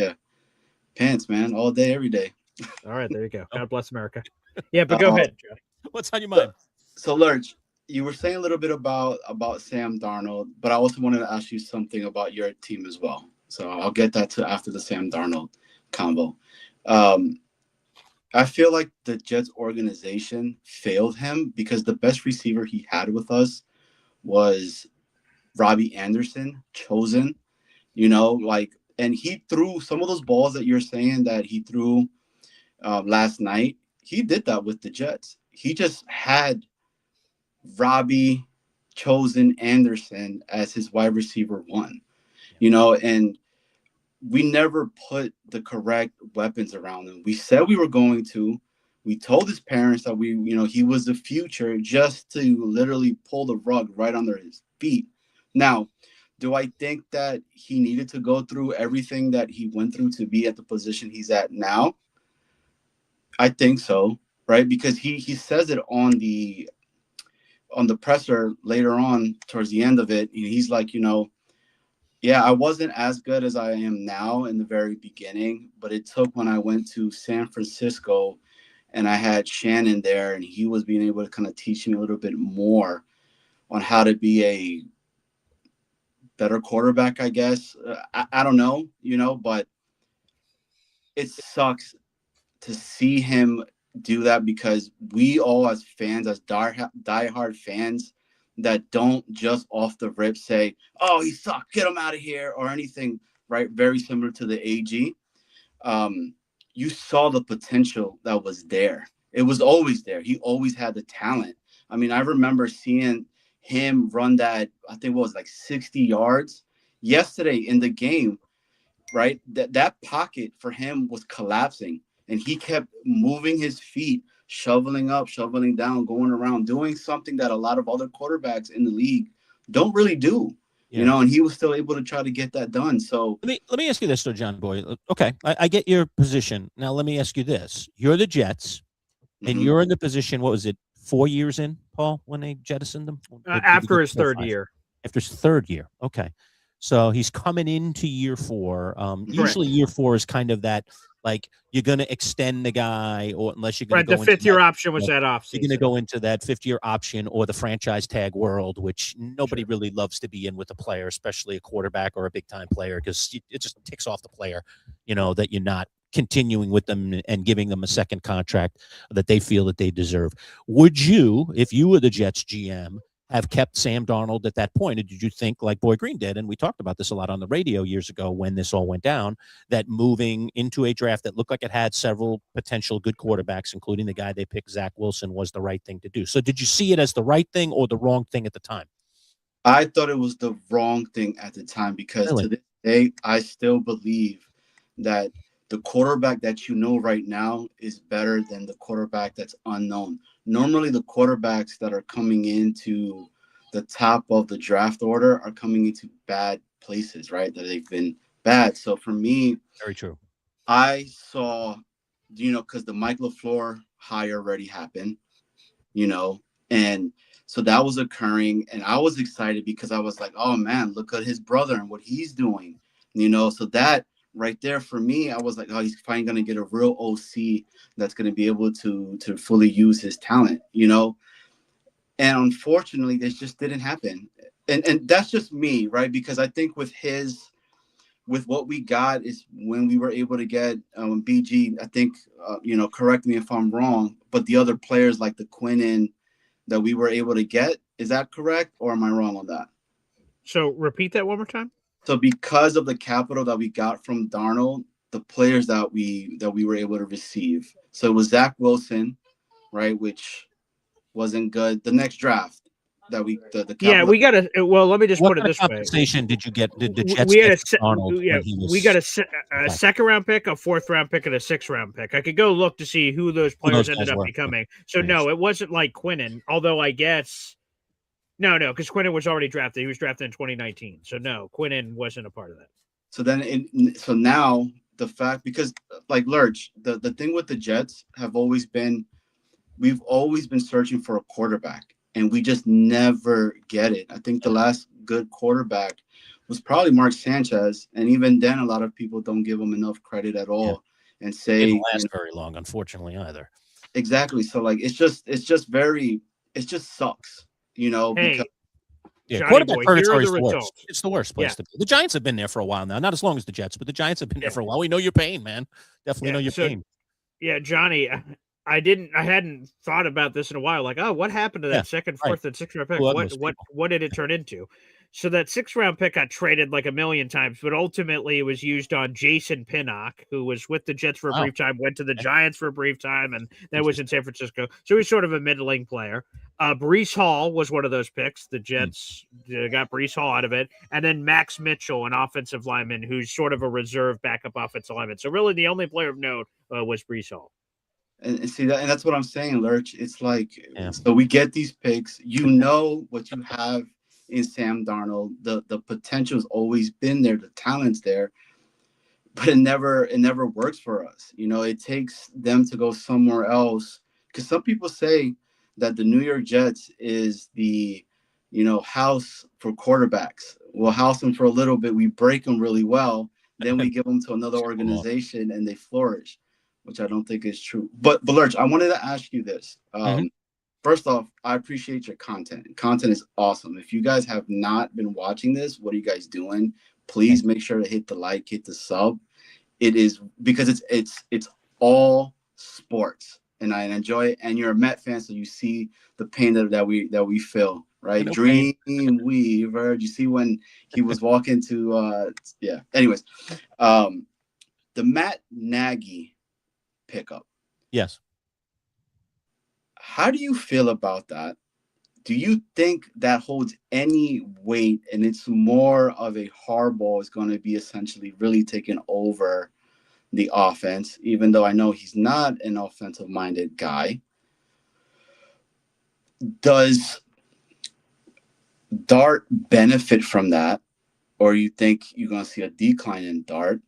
pants, man, all day, every day. All right, there you go. God bless America. Yeah, but go ahead, Joe. What's on your mind? So, Lurch, you were saying a little bit about Sam Darnold, but I also wanted to ask you something about your team as well. So I'll get that to after the Sam Darnold combo. I feel like the Jets organization failed him because the best receiver he had with us was Robbie Anderson, chosen, and he threw some of those balls that you're saying that he threw last night. He did that with the Jets. He just had Robbie, chosen, Anderson as his wide receiver one, and we never put the correct weapons around him. We said we were going to. We told his parents that he was the future, just to literally pull the rug right under his feet. Now, do I think that he needed to go through everything that he went through to be at the position he's at now? I think so, right? Because he says it on the presser later on towards the end of it. He's like, yeah, I wasn't as good as I am now in the very beginning, but it took when I went to San Francisco and I had Shannon there and he was being able to kind of teach me a little bit more on how to be a better quarterback, I guess. I don't know, but it sucks to see him do that because we all as fans, as diehard fans, that don't just off the rip say, oh, he sucked, get him out of here, or anything, right? Very similar to the AG. You saw the potential that was there. It was always there. He always had the talent. I mean, I remember seeing him run that, I think it was like 60 yards yesterday in the game, right? That pocket for him was collapsing, and he kept moving his feet, shoveling up, shoveling down, going around, doing something that a lot of other quarterbacks in the league don't really do, and he was still able to try to get that done. So let me ask you this, though, John Boy. Okay, I get your position. Now let me ask you this: you're the Jets, and you're in the position. What was it? 4 years in, Paul, when they jettisoned him after his third year. After his third year, okay. So he's coming into year 4. Usually, year 4 is kind of that. Like, you're going to extend the guy, or unless you're going to go the fifth-year option was that offseason. You're going to go into that fifth-year option or the franchise tag world, which nobody really loves to be in with a player, especially a quarterback or a big-time player, because it just ticks off the player, that you're not continuing with them and giving them a second contract that they feel that they deserve. Would you, if you were the Jets GM, have kept Sam Darnold at that point? Or did you think, like Boy Green did, and we talked about this a lot on the radio years ago when this all went down, that moving into a draft that looked like it had several potential good quarterbacks, including the guy they picked, Zach Wilson, was the right thing to do? So did you see it as the right thing or the wrong thing at the time? I thought it was the wrong thing at the time because to this day, I still believe that the quarterback that right now is better than the quarterback that's unknown. Normally, the quarterbacks that are coming into the top of the draft order are coming into bad places, right? That they've been bad. So for me, very true. I saw, because the Mike LaFleur hire already happened, and so that was occurring. And I was excited because I was like, oh man, look at his brother and what he's doing, so that right there for me, I was like, oh, he's finally going to get a real OC that's going to be able to fully use his talent, you know? And unfortunately, this just didn't happen. And that's just me, right? Because I think with what we got is when we were able to get BG, I think, correct me if I'm wrong, but the other players like the Quinnen that we were able to get, is that correct? Or am I wrong on that? So repeat that one more time. So because of the capital that we got from Darnold, the players that we were able to receive. So it was Zach Wilson, right, which wasn't good. The next draft that we we got to. Well, let me just put it this way. What compensation did you get? Did the Jets we had get Darnold when he was? We got a second round pick, a fourth round pick, and a sixth round pick. I could go look to see who those players ended up becoming. So no, it wasn't like Quinnen. Although I guess. No, because Quinnen was already drafted. He was drafted in 2019. So no, Quinnen wasn't a part of that. So now the fact, because like Lurch, the thing with the Jets have always been, we've always been searching for a quarterback, and we just never get it. I think the last good quarterback was probably Mark Sanchez, and even then, a lot of people don't give him enough credit at all, and say it didn't last very long, unfortunately, either. Exactly. So like, it just sucks. You know, because quarterback purgatory is the worst. It's the worst place to be. The Giants have been there for a while now, not as long as the Jets, but the Giants have been there for a while. We know your pain, man. Definitely know your pain. Yeah, Johnny, I hadn't thought about this in a while. Like, oh, what happened to that second, fourth, and sixth round pick? What did it turn into? So that sixth round pick got traded like a million times, but ultimately it was used on Jason Pinnock, who was with the Jets for a brief time, went to the Giants for a brief time, and then was in San Francisco. So he's sort of a middling player. Breece Hall was one of those picks. The Jets got Breece Hall out of it. And then Max Mitchell, an offensive lineman who's sort of a reserve backup offensive lineman. So really the only player of note was Breece Hall. And see that, and that's what I'm saying, Lurch. It's like, so we get these picks. You know what you have in Sam Darnold. The potential's always been there. The talent's there, but it never works for us. You know, it takes them to go somewhere else. Because some people say that the New York Jets is the, house for quarterbacks. We'll house them for a little bit. We break them really well. Then we give them to another organization and they flourish, which I don't think is true. But Lurch, I wanted to ask you this. First off, I appreciate your content. Content is awesome. If you guys have not been watching this, what are you guys doing? Please make sure to hit the like, hit the sub. It is because it's all sports, and I enjoy it. And you're a Met fan, so you see the pain that we feel, right? Dreamweaver. You see when he was walking to Anyways, the Matt Nagy pickup. Yes. How do you feel about that? Do you think that holds any weight, and it's more of a Harbaugh is going to be essentially really taking over the offense, even though I know he's not an offensive-minded guy? Does Dart benefit from that, or you think you're going to see a decline in Dart?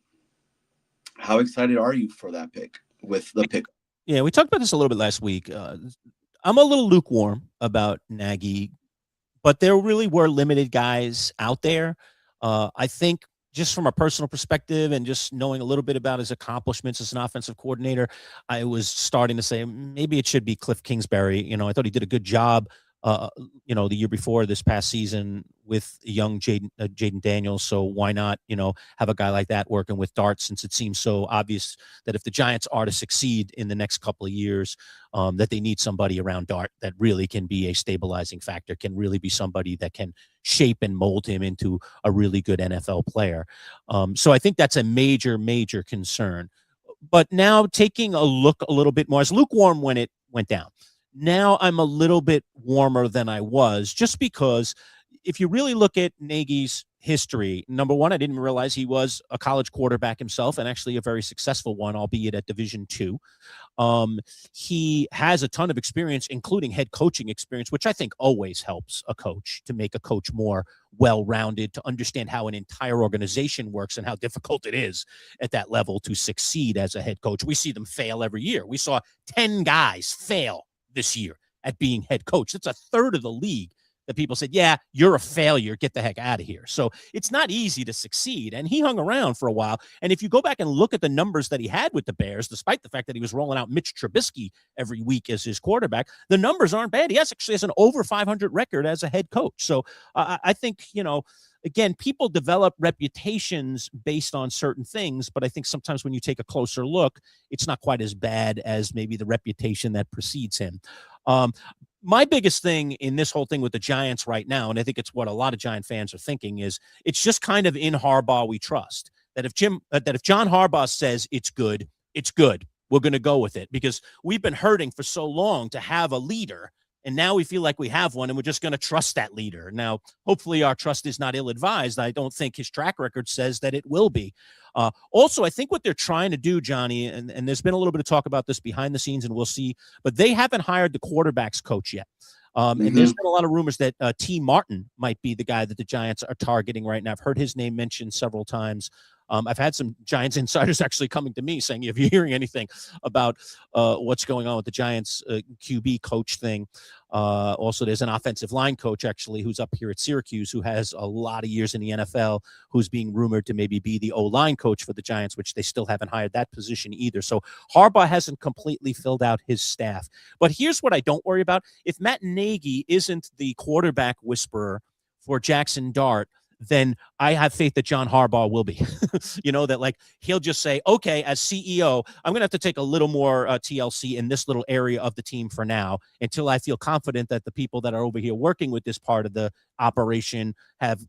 How excited are you for that pick with the pick? Yeah, we talked about this a little bit last week. I'm a little lukewarm about Nagy, but there really were limited guys out there. I think just from a personal perspective and just knowing a little bit about his accomplishments as an offensive coordinator, I was starting to say maybe it should be Cliff Kingsbury. I thought he did a good job, the year before this past season with young Jaden Daniels. So why not, have a guy like that working with Dart, since it seems so obvious that if the Giants are to succeed in the next couple of years, that they need somebody around Dart that really can be a stabilizing factor, can really be somebody that can shape and mold him into a really good NFL player. So I think that's a major, major concern. But now taking a look a little bit more, as lukewarm when it went down, now I'm a little bit warmer than I was, just because if you really look at Nagy's history, number one, I didn't realize he was a college quarterback himself, and actually a very successful one, albeit at Division II. He has a ton of experience, including head coaching experience, which I think always helps a coach to make a coach more well-rounded, to understand how an entire organization works and how difficult it is at that level to succeed as a head coach. We see them fail every year. We saw 10 guys fail this year at being head coach. That's a third of the league that people said, yeah, you're a failure. Get the heck out of here. So it's not easy to succeed. And he hung around for a while. And if you go back and look at the numbers that he had with the Bears, despite the fact that he was rolling out Mitch Trubisky every week as his quarterback, the numbers aren't bad. He actually has an over 500 record as a head coach. So I think, again, people develop reputations based on certain things, but I think sometimes when you take a closer look, it's not quite as bad as maybe the reputation that precedes him. My biggest thing in this whole thing with the Giants right now, and I think it's what a lot of Giant fans are thinking, is it's just kind of in Harbaugh we trust. That if John Harbaugh says it's good, it's good. We're going to go with it because we've been hurting for so long to have a leader. And now we feel like we have one, and we're just going to trust that leader. Now, hopefully our trust is not ill-advised. I don't think his track record says that it will be. Also, I think what they're trying to do, Johnny, and there's been a little bit of talk about this behind the scenes, and we'll see, but they haven't hired the quarterback's coach yet. And there's been a lot of rumors that T. Martin might be the guy that the Giants are targeting right now. I've heard his name mentioned several times. I've had some Giants insiders actually coming to me saying, if you're hearing anything about what's going on with the Giants QB coach thing. Also, there's an offensive line coach actually who's up here at Syracuse who has a lot of years in the NFL who's being rumored to maybe be the O-line coach for the Giants, which they still haven't hired that position either. So Harbaugh hasn't completely filled out his staff. But here's what I don't worry about. If Matt Nagy isn't the quarterback whisperer for Jackson Dart, then I have faith that John Harbaugh will be, that like he'll just say, okay, as CEO, I'm going to have to take a little more TLC in this little area of the team for now until I feel confident that the people that are over here working with this part of the operation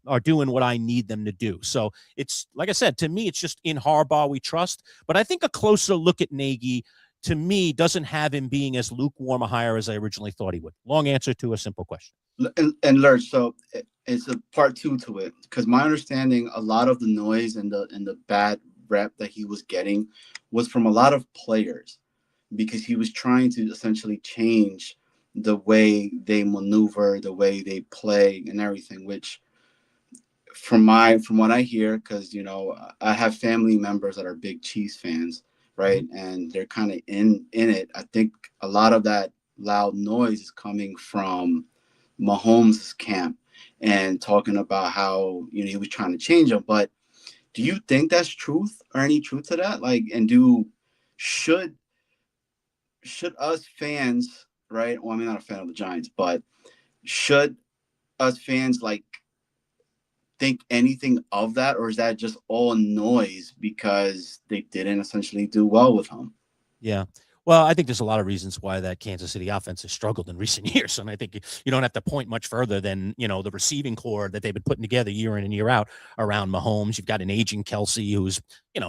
are doing what I need them to do. So it's, like I said, to me, it's just in Harbaugh we trust. But I think a closer look at Nagy, to me, doesn't have him being as lukewarm a hire as I originally thought he would. Long answer to a simple question. And Lurch, so it's a part two to it, because my understanding, a lot of the noise and the bad rep that he was getting was from a lot of players, because he was trying to essentially change the way they maneuver, the way they play, and everything. Which, from what I hear, because I have family members that are big Chiefs fans, right, and they're kind of in it. I think a lot of that loud noise is coming from Mahomes' camp and talking about how he was trying to change him. But do you think that's truth or any truth to that? Like, and should us fans, right? Well, I'm not a fan of the Giants, but should us fans like think anything of that, or is that just all noise because they didn't essentially do well with him? Yeah. Well, I think there's a lot of reasons why that Kansas City offense has struggled in recent years. And I think you don't have to point much further than, the receiving core that they've been putting together year in and year out around Mahomes. You've got an aging Kelsey who's,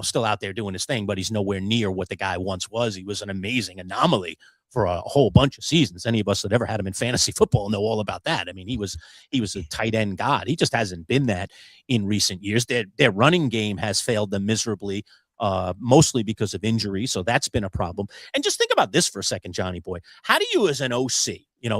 still out there doing his thing, but he's nowhere near what the guy once was. He was an amazing anomaly for a whole bunch of seasons. Any of us that ever had him in fantasy football know all about that. I mean, he was a tight end god. He just hasn't been that in recent years. Their running game has failed them miserably. Mostly because of injury. So that's been a problem. And just think about this for a second, Johnny boy. How do you, as an OC,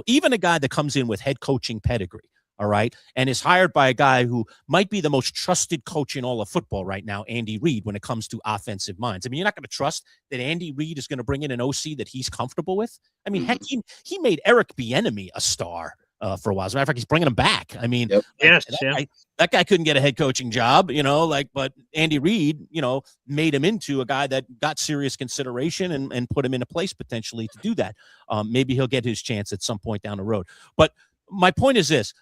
even a guy that comes in with head coaching pedigree, all right, and is hired by a guy who might be the most trusted coach in all of football right now, Andy Reid, when it comes to offensive minds. I mean, you're not going to trust that Andy Reid is going to bring in an OC that he's comfortable with. I mean, heck, he made Eric Bieniemy a star for a while. As a matter of fact, he's bringing him back. I mean, that guy couldn't get a head coaching job, but Andy Reid, made him into a guy that got serious consideration and put him in a place potentially to do that. Maybe he'll get his chance at some point down the road. But my point is this: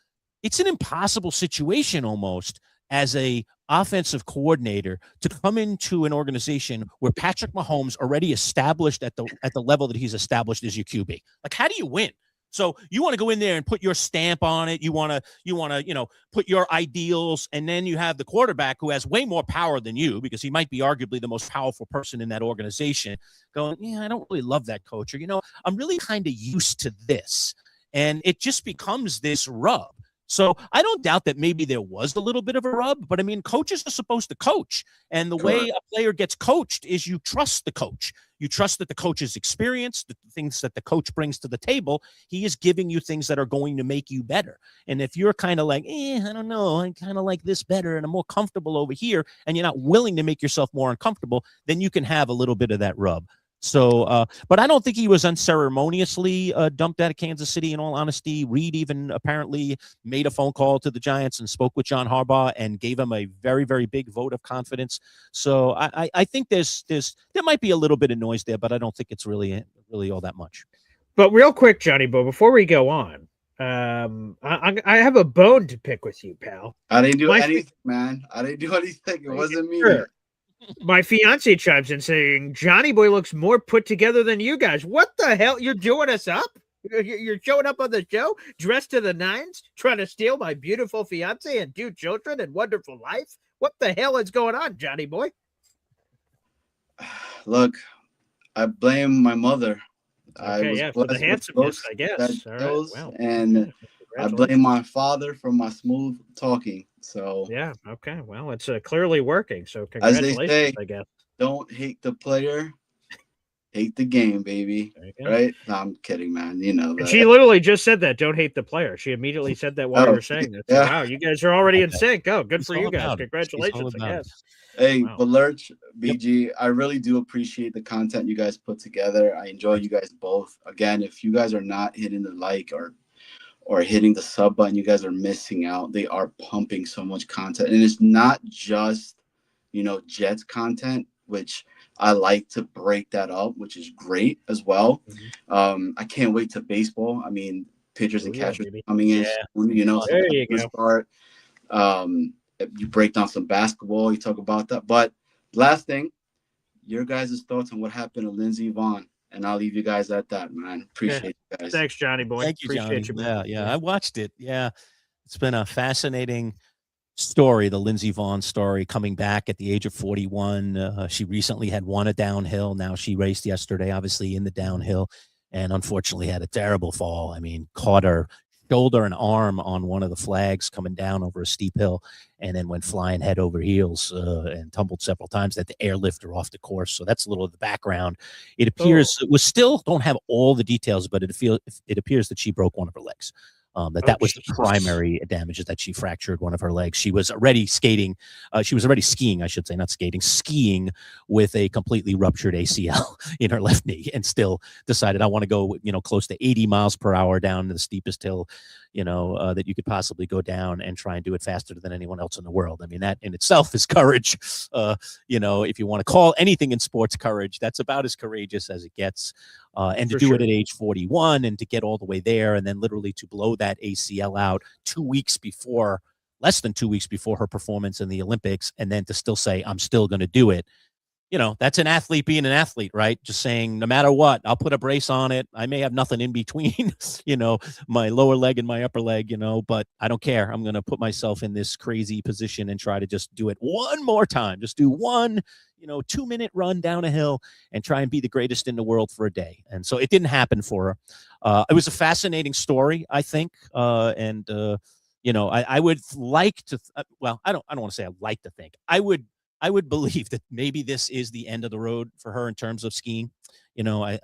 it's an impossible situation almost as a offensive coordinator to come into an organization where Patrick Mahomes already established at the level that he's established as your QB. Like, how do you win? So you want to go in there and put your stamp on it. You want to, put your ideals, and then you have the quarterback who has way more power than you because he might be arguably the most powerful person in that organization going, yeah, I don't really love that coach. Or, I'm really kind of used to this. And it just becomes this rub. So I don't doubt that maybe there was a little bit of a rub, but I mean, coaches are supposed to coach. And the way a player gets coached is you trust the coach. You trust that the coach's experience, the things that the coach brings to the table, he is giving you things that are going to make you better. And if you're kind of like, I don't know, I kind of like this better and I'm more comfortable over here, and you're not willing to make yourself more uncomfortable, then you can have a little bit of that rub. So, but I don't think he was unceremoniously dumped out of Kansas City, in all honesty. Reed even apparently made a phone call to the Giants and spoke with John Harbaugh and gave him a very, very big vote of confidence. So I think there might be a little bit of noise there, but I don't think it's really all that much. But real quick, Johnny Boy, before we go on, I have a bone to pick with you, pal. I didn't do anything, man. I didn't do anything. It wasn't me. Sure. My fiance chimes in saying Johnny Boy looks more put together than you guys. What the hell? You're doing us up? You're showing up on the show dressed to the nines, trying to steal my beautiful fiance and 2 children and wonderful life? What the hell is going on, Johnny Boy? Look, I blame my mother. Okay, for the handsomeness, I guess. All right, well, and I blame my father for my smooth talking. So yeah, okay. Well, it's clearly working. So congratulations, as they say, I guess. Don't hate the player, hate the game, baby. Right? No, I'm kidding, man. You know that. She literally just said that. Don't hate the player. She immediately said that while you were saying that. So, wow, you guys are already in sync. Oh, good for you guys. Congratulations, I guess. Hey, but Lurch, BG, I really do appreciate the content you guys put together. I enjoy you guys both. Again, if you guys are not hitting the like or hitting the sub button, you guys are missing out. They are pumping so much content. And it's not just, Jets content, which I like to break that up, which is great as well. Mm-hmm. I can't wait to baseball. I mean, pitchers and catchers coming in soon, so there you go. Start. You break down some basketball, you talk about that. But last thing, your guys' thoughts on what happened to Lindsey Vonn. And I'll leave you guys at that, man. Appreciate you guys. Thanks, Johnny Boy. Thank you, Appreciate Johnny. you, man. Yeah. I watched it. Yeah. It's been a fascinating story, the Lindsey Vonn story, coming back at the age of 41. She recently had won a downhill. Now she raced yesterday, obviously in the downhill, and unfortunately had a terrible fall. I mean, caught her shoulder and arm on one of the flags coming down over a steep hill, and then went flying head over heels and tumbled several times. That the airlift her off the course. So that's a little of the background. It appears it was still don't have all the details, but it appears that she broke one of her legs. That was the primary damage, that she fractured one of her legs. She was already skating. She was already skiing, I should say, not skating, skiing with a completely ruptured ACL in her left knee, and still decided, I want to go, close to 80 miles per hour down the steepest hill, that you could possibly go down, and try and do it faster than anyone else in the world. I mean, that in itself is courage. If you want to call anything in sports courage, that's about as courageous as it gets. And to do it at age 41, and to get all the way there, and then literally to blow that ACL out less than 2 weeks before her performance in the Olympics, and then to still say, I'm still going to do it. That's an athlete being an athlete, right? Just saying, no matter what, I'll put a brace on it. I may have nothing in between, my lower leg and my upper leg, but I don't care. I'm going to put myself in this crazy position and try to just do it one more time. Just do one 2-minute run down a hill and try and be the greatest in the world for a day. And so it didn't happen for her. It was a fascinating story, I think. I would like to, I don't want to say I like to think. I would believe that maybe this is the end of the road for her in terms of skiing. To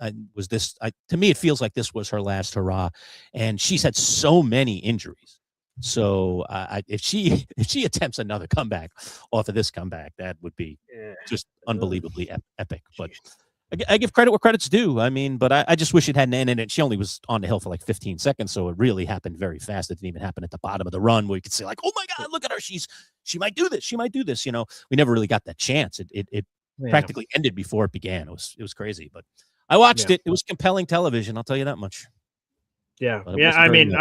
me, it feels like this was her last hurrah, and she's had so many injuries. So if she attempts another comeback off of this comeback, that would be just unbelievably epic. But I give credit where credit's due. I mean, but I just wish it hadn't ended. And she only was on the hill for like 15 seconds, so it really happened very fast. It didn't even happen at the bottom of the run where you could say like, "Oh my God, look at her! She might do this. She might do this." We never really got that chance. It practically ended before it began. It was crazy, but I watched it. It was compelling television. I'll tell you that much. Yeah, I mean,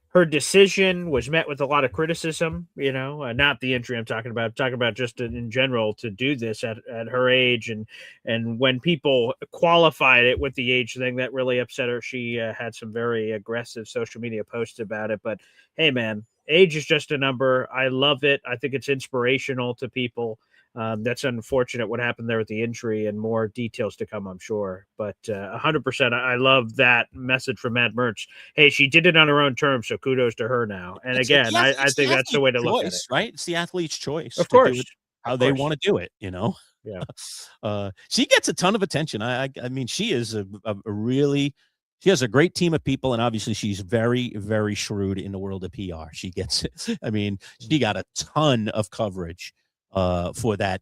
her decision was met with a lot of criticism, not the injury I'm talking about just in general, to do this at her age. And when people qualified it with the age thing, that really upset her. She had some very aggressive social media posts about it. But hey, man, age is just a number. I love it. I think it's inspirational to people. That's unfortunate what happened there with the injury, and more details to come, I'm sure. But 100%, I love that message from Mad Merch. Hey, she did it on her own terms, so kudos to her now. And again, I think that's the way to look at it. Right? It's the athlete's choice. Of course. How they want to do it, Yeah. She gets a ton of attention. I mean, she is she has a great team of people, and obviously she's very, very shrewd in the world of PR. She got a ton of coverage for that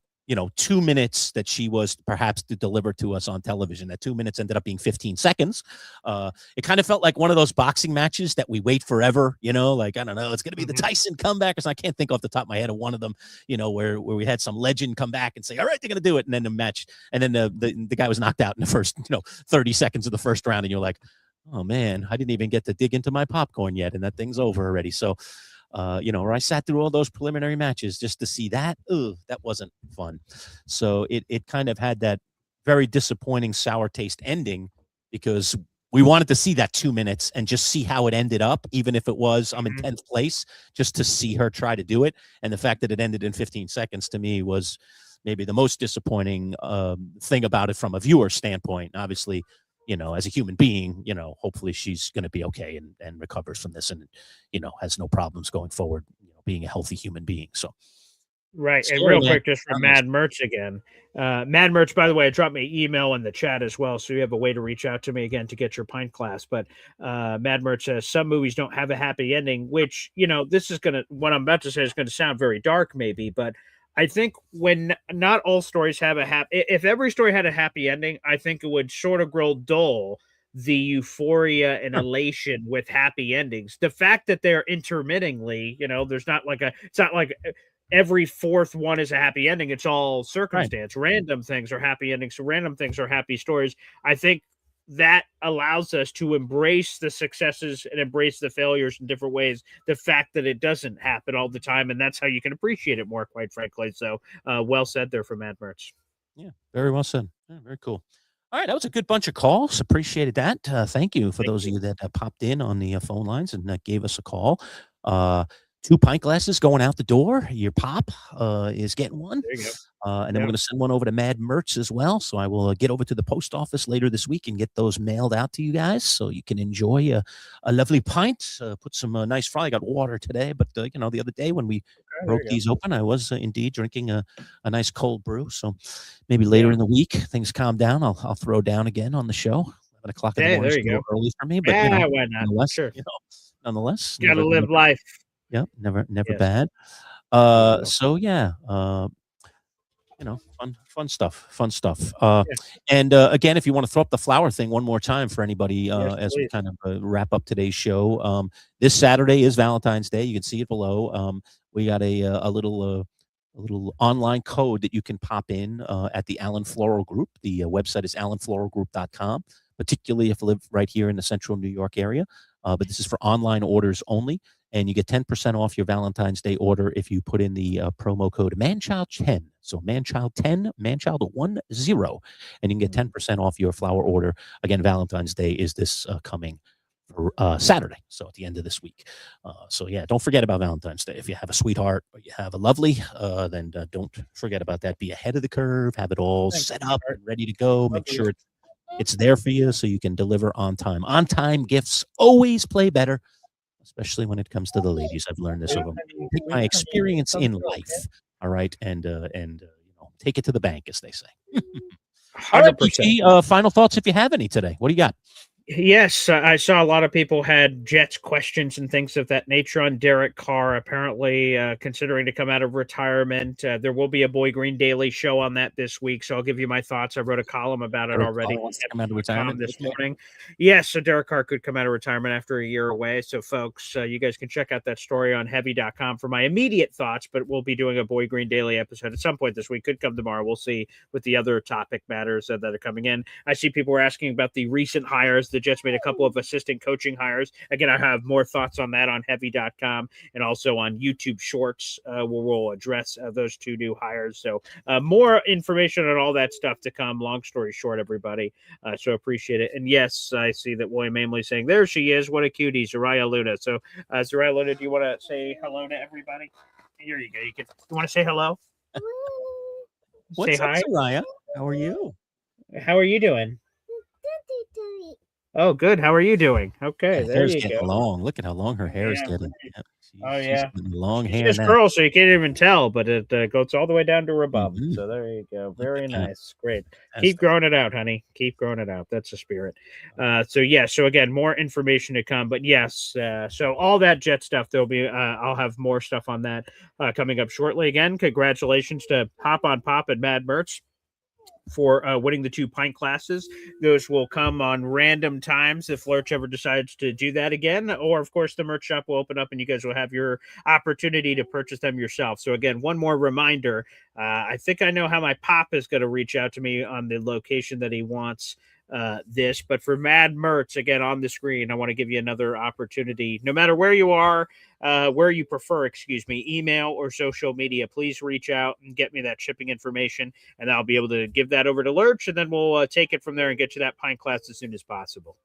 2 minutes that she was perhaps to deliver to us on television. That 2 minutes ended up being 15 seconds. It kind of felt like one of those boxing matches that we wait forever, like, I don't know, it's going to be the Tyson comeback. I can't think off the top of my head of one of them, where we had some legend come back and say, all right, they're going to do it. And then the match, and then the guy was knocked out in the first, 30 seconds of the first round. And you're like, oh man, I didn't even get to dig into my popcorn yet. And that thing's over already. So, where I sat through all those preliminary matches just to see that, that wasn't fun. So it kind of had that very disappointing sour taste ending, because we wanted to see that 2 minutes and just see how it ended up, even if it was I'm in 10th place, just to see her try to do it. And the fact that it ended in 15 seconds to me was maybe the most disappointing thing about it from a viewer standpoint. Obviously, as a human being, hopefully she's going to be okay and recovers from this and, has no problems going forward, being a healthy human being. So. Right. And real quick, just from Mad Merch again. Mad Merch, by the way, dropped me an email in the chat as well. So you have a way to reach out to me again to get your pint glass. But Mad Merch says some movies don't have a happy ending, which, this is what I'm about to say is going to sound very dark maybe, but I think when not all stories have if every story had a happy ending, I think it would sort of grow dull, the euphoria and elation with happy endings. The fact that they're intermittingly, there's not it's not like every fourth one is a happy ending. It's all circumstance. Right. Random things are happy endings. So random things are happy stories. I think that allows us to embrace the successes and embrace the failures in different ways. The fact that it doesn't happen all the time, and that's how you can appreciate it more, quite frankly. So well said there from Mad Merch. Yeah, very well said. Yeah, very cool. All right, that was a good bunch of calls. Appreciated that. Thank you for those of you that popped in on the phone lines and gave us a call. 2 pint glasses going out the door. Your pop is getting one. There you go. And then we're going to send one over to Mad Merch as well. So I will get over to the post office later this week and get those mailed out to you guys so you can enjoy a lovely pint. Put some nice fry. I got water today, but the other day when we broke these open, I was indeed drinking a nice cold brew. So maybe later in the week, things calm down. I'll throw down again on the show. 11 o'clock in the morning is a little early for me, but why not? Nonetheless, sure. Nonetheless, gotta live life. Yep, never bad. So yeah. Fun stuff. And again, if you want to throw up the flower thing one more time for anybody as we kind of wrap up today's show, this Saturday is Valentine's Day. You can see it below. We got a little online code that you can pop in at the Allen Floral Group. The website is allenfloralgroup.com, particularly if you live right here in the central New York area. But this is for online orders only. And you get 10% off your Valentine's Day order if you put in the promo code Manchild10. So Manchild10, Manchild10, and you can get 10% off your flower order. Again, Valentine's Day is this coming Saturday, so at the end of this week. So yeah, don't forget about Valentine's Day. If you have a sweetheart or you have a lovely, then don't forget about that. Be ahead of the curve. Have it all set up and ready to go. Make sure it's there for you so you can deliver on time. On-time gifts always play better, especially when it comes to the ladies. I've learned this over my experience in life. All right, and take it to the bank, as they say. All right, PT, final thoughts if you have any today. What do you got? Yes, I saw a lot of people had Jets questions and things of that nature on Derek Carr, apparently considering to come out of retirement. There will be a Boy Green Daily show on that this week, so I'll give you my thoughts. I wrote a column about it already. Come out of retirement this morning. Yes, so Derek Carr could come out of retirement after a year away. So, folks, you guys can check out that story on heavy.com for my immediate thoughts, but we'll be doing a Boy Green Daily episode at some point this week. Could come tomorrow. We'll see with the other topic matters that are coming in. I see people were asking about the recent hires. The Jets made a couple of assistant coaching hires. Again, I have more thoughts on that on heavy.com and also on YouTube Shorts, where we'll address those 2 new hires. So more information on all that stuff to come. Long story short, everybody. So appreciate it. And yes, I see that William Ameley saying, there she is. What a cutie, Zariah Luna. So Zariah Luna, do you want to say hello to everybody? Here you go. You want to say hello? What's say up, hi. Zariah? How are you? How are you doing? Oh, good. How are you doing? Okay, That there hair's you getting go. long. Look at how long her hair is Yeah. getting. Yep. Oh She's yeah. getting long She hair just now. curls, so you can't even tell, but it goes all the way down to her bum. Mhm. So there you go. Look Very at that. nice. Great. Keep Fantastic. growing it out, honey. Keep growing it out. That's the spirit. So yeah. So again, more information to come. But yes. So all that Jet stuff. There'll be. I'll have more stuff on that coming up shortly. Again, congratulations to Hop on Pop and Mad Merch for winning the 2 pint classes. Those will come on random times if Lurch ever decides to do that again. Or, of course, the merch shop will open up and you guys will have your opportunity to purchase them yourself. So, again, one more reminder. I think I know how my pop is going to reach out to me on the location that he wants this. But for Mad Merch, again, on the screen, I want to give you another opportunity. No matter where you are, where you prefer, excuse me, email or social media, please reach out and get me that shipping information, and I'll be able to give that over to Lurch, and then we'll take it from there and get you that pint class as soon as possible.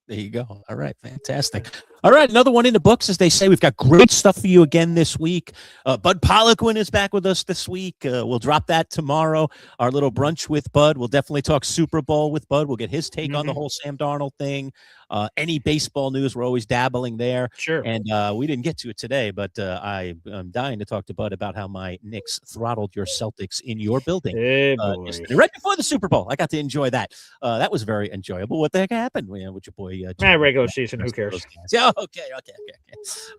There you go. All right. Fantastic. All right. Another one in the books, as they say. We've got great stuff for you again this week. Bud Poliquin is back with us this week. We'll drop that tomorrow. Our little brunch with Bud. We'll definitely talk Super Bowl with Bud. We'll get his take on the whole Sam Darnold thing. Any baseball news, we're always dabbling there. Sure. And we didn't get to it today, but I'm dying to talk to Bud about how my Knicks throttled your Celtics in your building. Hey, Right before the Super Bowl. I got to enjoy that. That was very enjoyable. What the heck happened with your boy? Regular season, who cares? Yeah, okay.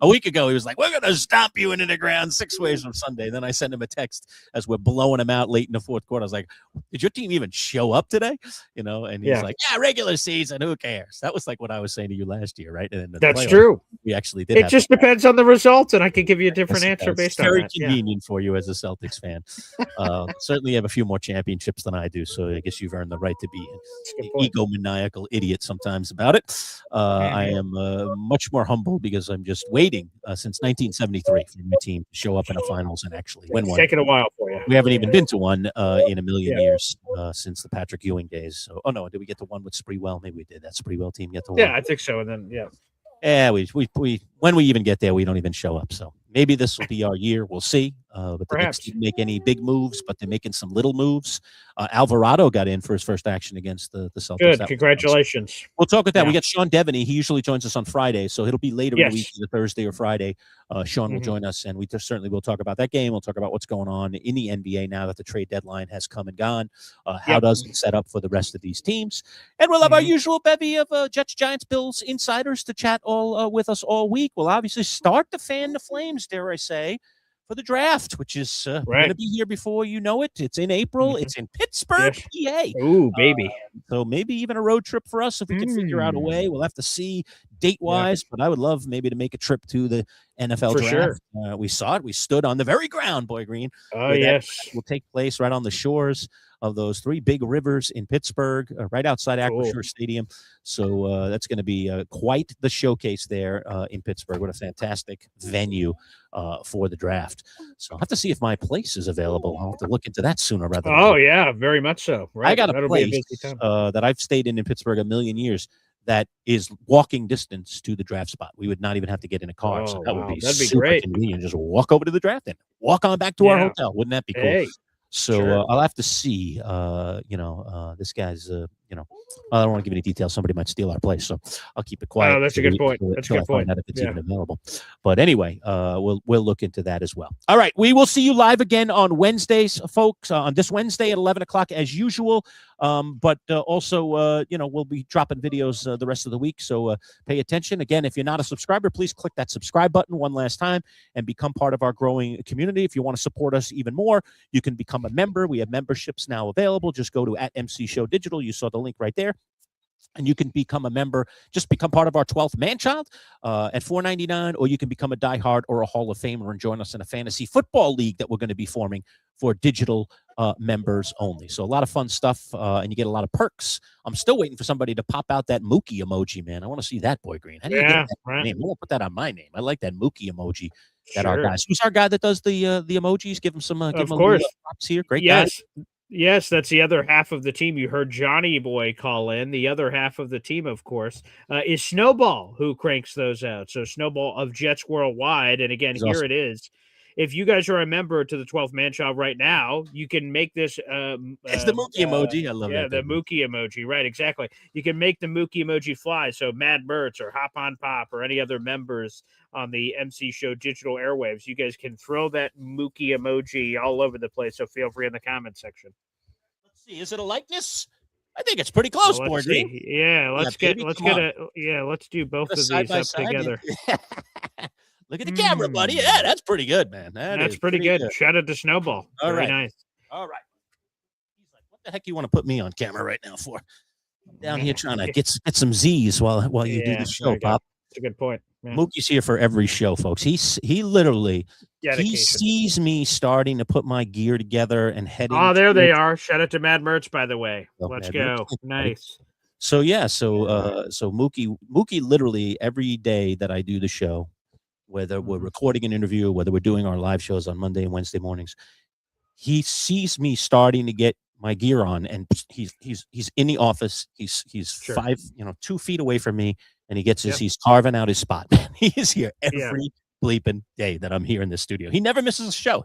A week ago, he was like, "We're gonna stomp you into the ground 6 ways from Sunday." Then I sent him a text as we're blowing him out late in the fourth quarter. I was like, "Did your team even show up today?" And he's like, "Yeah, regular season, who cares?" That was like what I was saying to you last year, right? And that's true. We actually did. It just depends on the results, and I can give you a different answer based on that. Very convenient for you as a Celtics fan. Certainly, you have a few more championships than I do, so I guess you've earned the right to be an egomaniacal idiot sometimes about it. I am much more humble because I'm just waiting since 1973 for my team to show up in a finals and actually win one. It's taken a while for you. We haven't even been to one in a million years since the Patrick Ewing days. So, oh no, did we get to one with Spreewell? Maybe we did. That Spreewell team get to one. Yeah, I think so. And then we when we even get there, we don't even show up. So maybe this will be our year. We'll see. But the Knicks didn't make any big moves, but they're making some little moves. Alvarado got in for his first action against the Celtics. Good. Congratulations. We'll talk with that. We got Sean Devaney. He usually joins us on Friday, so it'll be later in the week, either Thursday or Friday. Sean will join us, and we certainly will talk about that game. We'll talk about what's going on in the NBA now that the trade deadline has come and gone. How does it set up for the rest of these teams? And we'll have our usual bevy of Jets, Giants, Bills insiders to chat all with us all week. We'll obviously start to fan the flames, dare I say, for the draft, which is going to be here before you know it. It's in April. It's in Pittsburgh, PA. Ooh, baby. So maybe even a road trip for us if we can figure out a way. We'll have to see date-wise, but I would love maybe to make a trip to the NFL draft. Sure. We saw it. We stood on the very ground, Boy Green. Oh, yes. That will take place right on the shores of those 3 big rivers in Pittsburgh, right outside Acrisure Stadium. So that's going to be quite the showcase there in Pittsburgh. What a fantastic venue for the draft. So I'll have to see if my place is available. I'll have to look into that sooner rather than later. Yeah, very much so. Right. I got a place that I've stayed in Pittsburgh a million years that is walking distance to the draft spot. We would not even have to get in a car. So that would be super great. Convenient. Just walk over to the draft and walk on back to our hotel. Wouldn't that be cool? Hey. So I'll have to see, this guy's, I don't want to give any details. Somebody might steal our place. So I'll keep it quiet. Oh, that's a good point. That's a good point. If it's even available. But anyway, we'll look into that as well. All right. We will see you live again on Wednesdays, folks, on this Wednesday at 11 o'clock as usual. But also, we'll be dropping videos the rest of the week. So pay attention. Again, if you're not a subscriber, please click that subscribe button one last time and become part of our growing community. If you want to support us even more, you can become a member. We have memberships now available. Just go to @MC Show Digital. You saw the link right there. And you can become a member, just become part of our 12th Manchild at $4.99, or you can become a diehard or a Hall of Famer and join us in a fantasy football league that we're going to be forming for digital members only. So a lot of fun stuff, and you get a lot of perks. I'm still waiting for somebody to pop out that Mookie emoji, man. I want to see that, Boy Green. How do you get that name? I won't put that on my name. I like that Mookie emoji. That our guys. Who's our guy that does the emojis? Give him some. Give him props here. Great guy. Yes, that's the other half of the team. You heard Johnny Boy call in. The other half of the team, of course, is Snowball, who cranks those out. So Snowball of Jets Worldwide. And again, here it is. if you guys are a member to the 12th Manchild right now, you can make this. It's the Mookie emoji. I love yeah, that. the Mookie emoji. Right, exactly. You can make the Mookie emoji fly. So Mad Mertz or Hop on Pop or any other members on the MC Show digital airwaves, you guys can throw that Mookie emoji all over the place. So feel free in the comment section. Let's see. Is it a likeness? I think it's pretty close, Boy Green. Yeah, let's do both of these up together. Look at the camera, buddy. Yeah, that's pretty good, man. That's pretty good. Shout out to Snowball. All Very right. nice. All right. He's like, what the heck you want to put me on camera right now for? I'm down here trying to get some Z's while you do the show, Pop. That's a good point. Yeah. Mookie's here for every show, folks. He literally sees me starting to put my gear together and heading. Oh, there they are. Shout out to Mad Mertz, by the way. Let's go. Nice. So so Mookie literally every day that I do the show, whether we're recording an interview, whether we're doing our live shows on Monday and Wednesday mornings, he sees me starting to get my gear on, and he's in the office. He's 2 feet away from me, and he gets he's carving out his spot. He is here every bleeping day that I'm here in the studio. He never misses a show.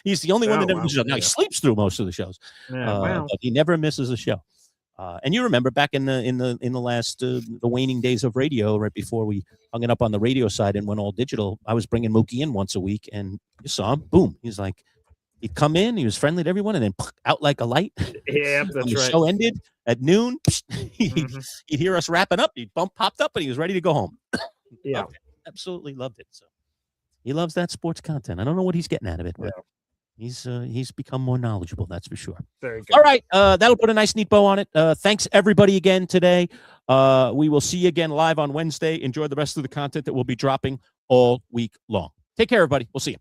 He's the only one that never misses a show. Now he sleeps through most of the shows, but he never misses a show. And you remember back in the last the waning days of radio, right before we hung it up on the radio side and went all digital, I was bringing Mookie in once a week, and you saw him. Boom, he's like, he'd come in, he was friendly to everyone, and then out like a light. Yeah, that's when the right. show ended at noon, he'd hear us wrapping up. He'd popped up, and he was ready to go home. Yeah, absolutely loved it. So he loves that sports content. I don't know what he's getting out of it, but he's become more knowledgeable, that's for sure. Very good. All right, that'll put a nice neat bow on it. Thanks everybody again today. We will see you again live on Wednesday. Enjoy the rest of the content that we'll be dropping all week long. Take care, everybody. We'll see you.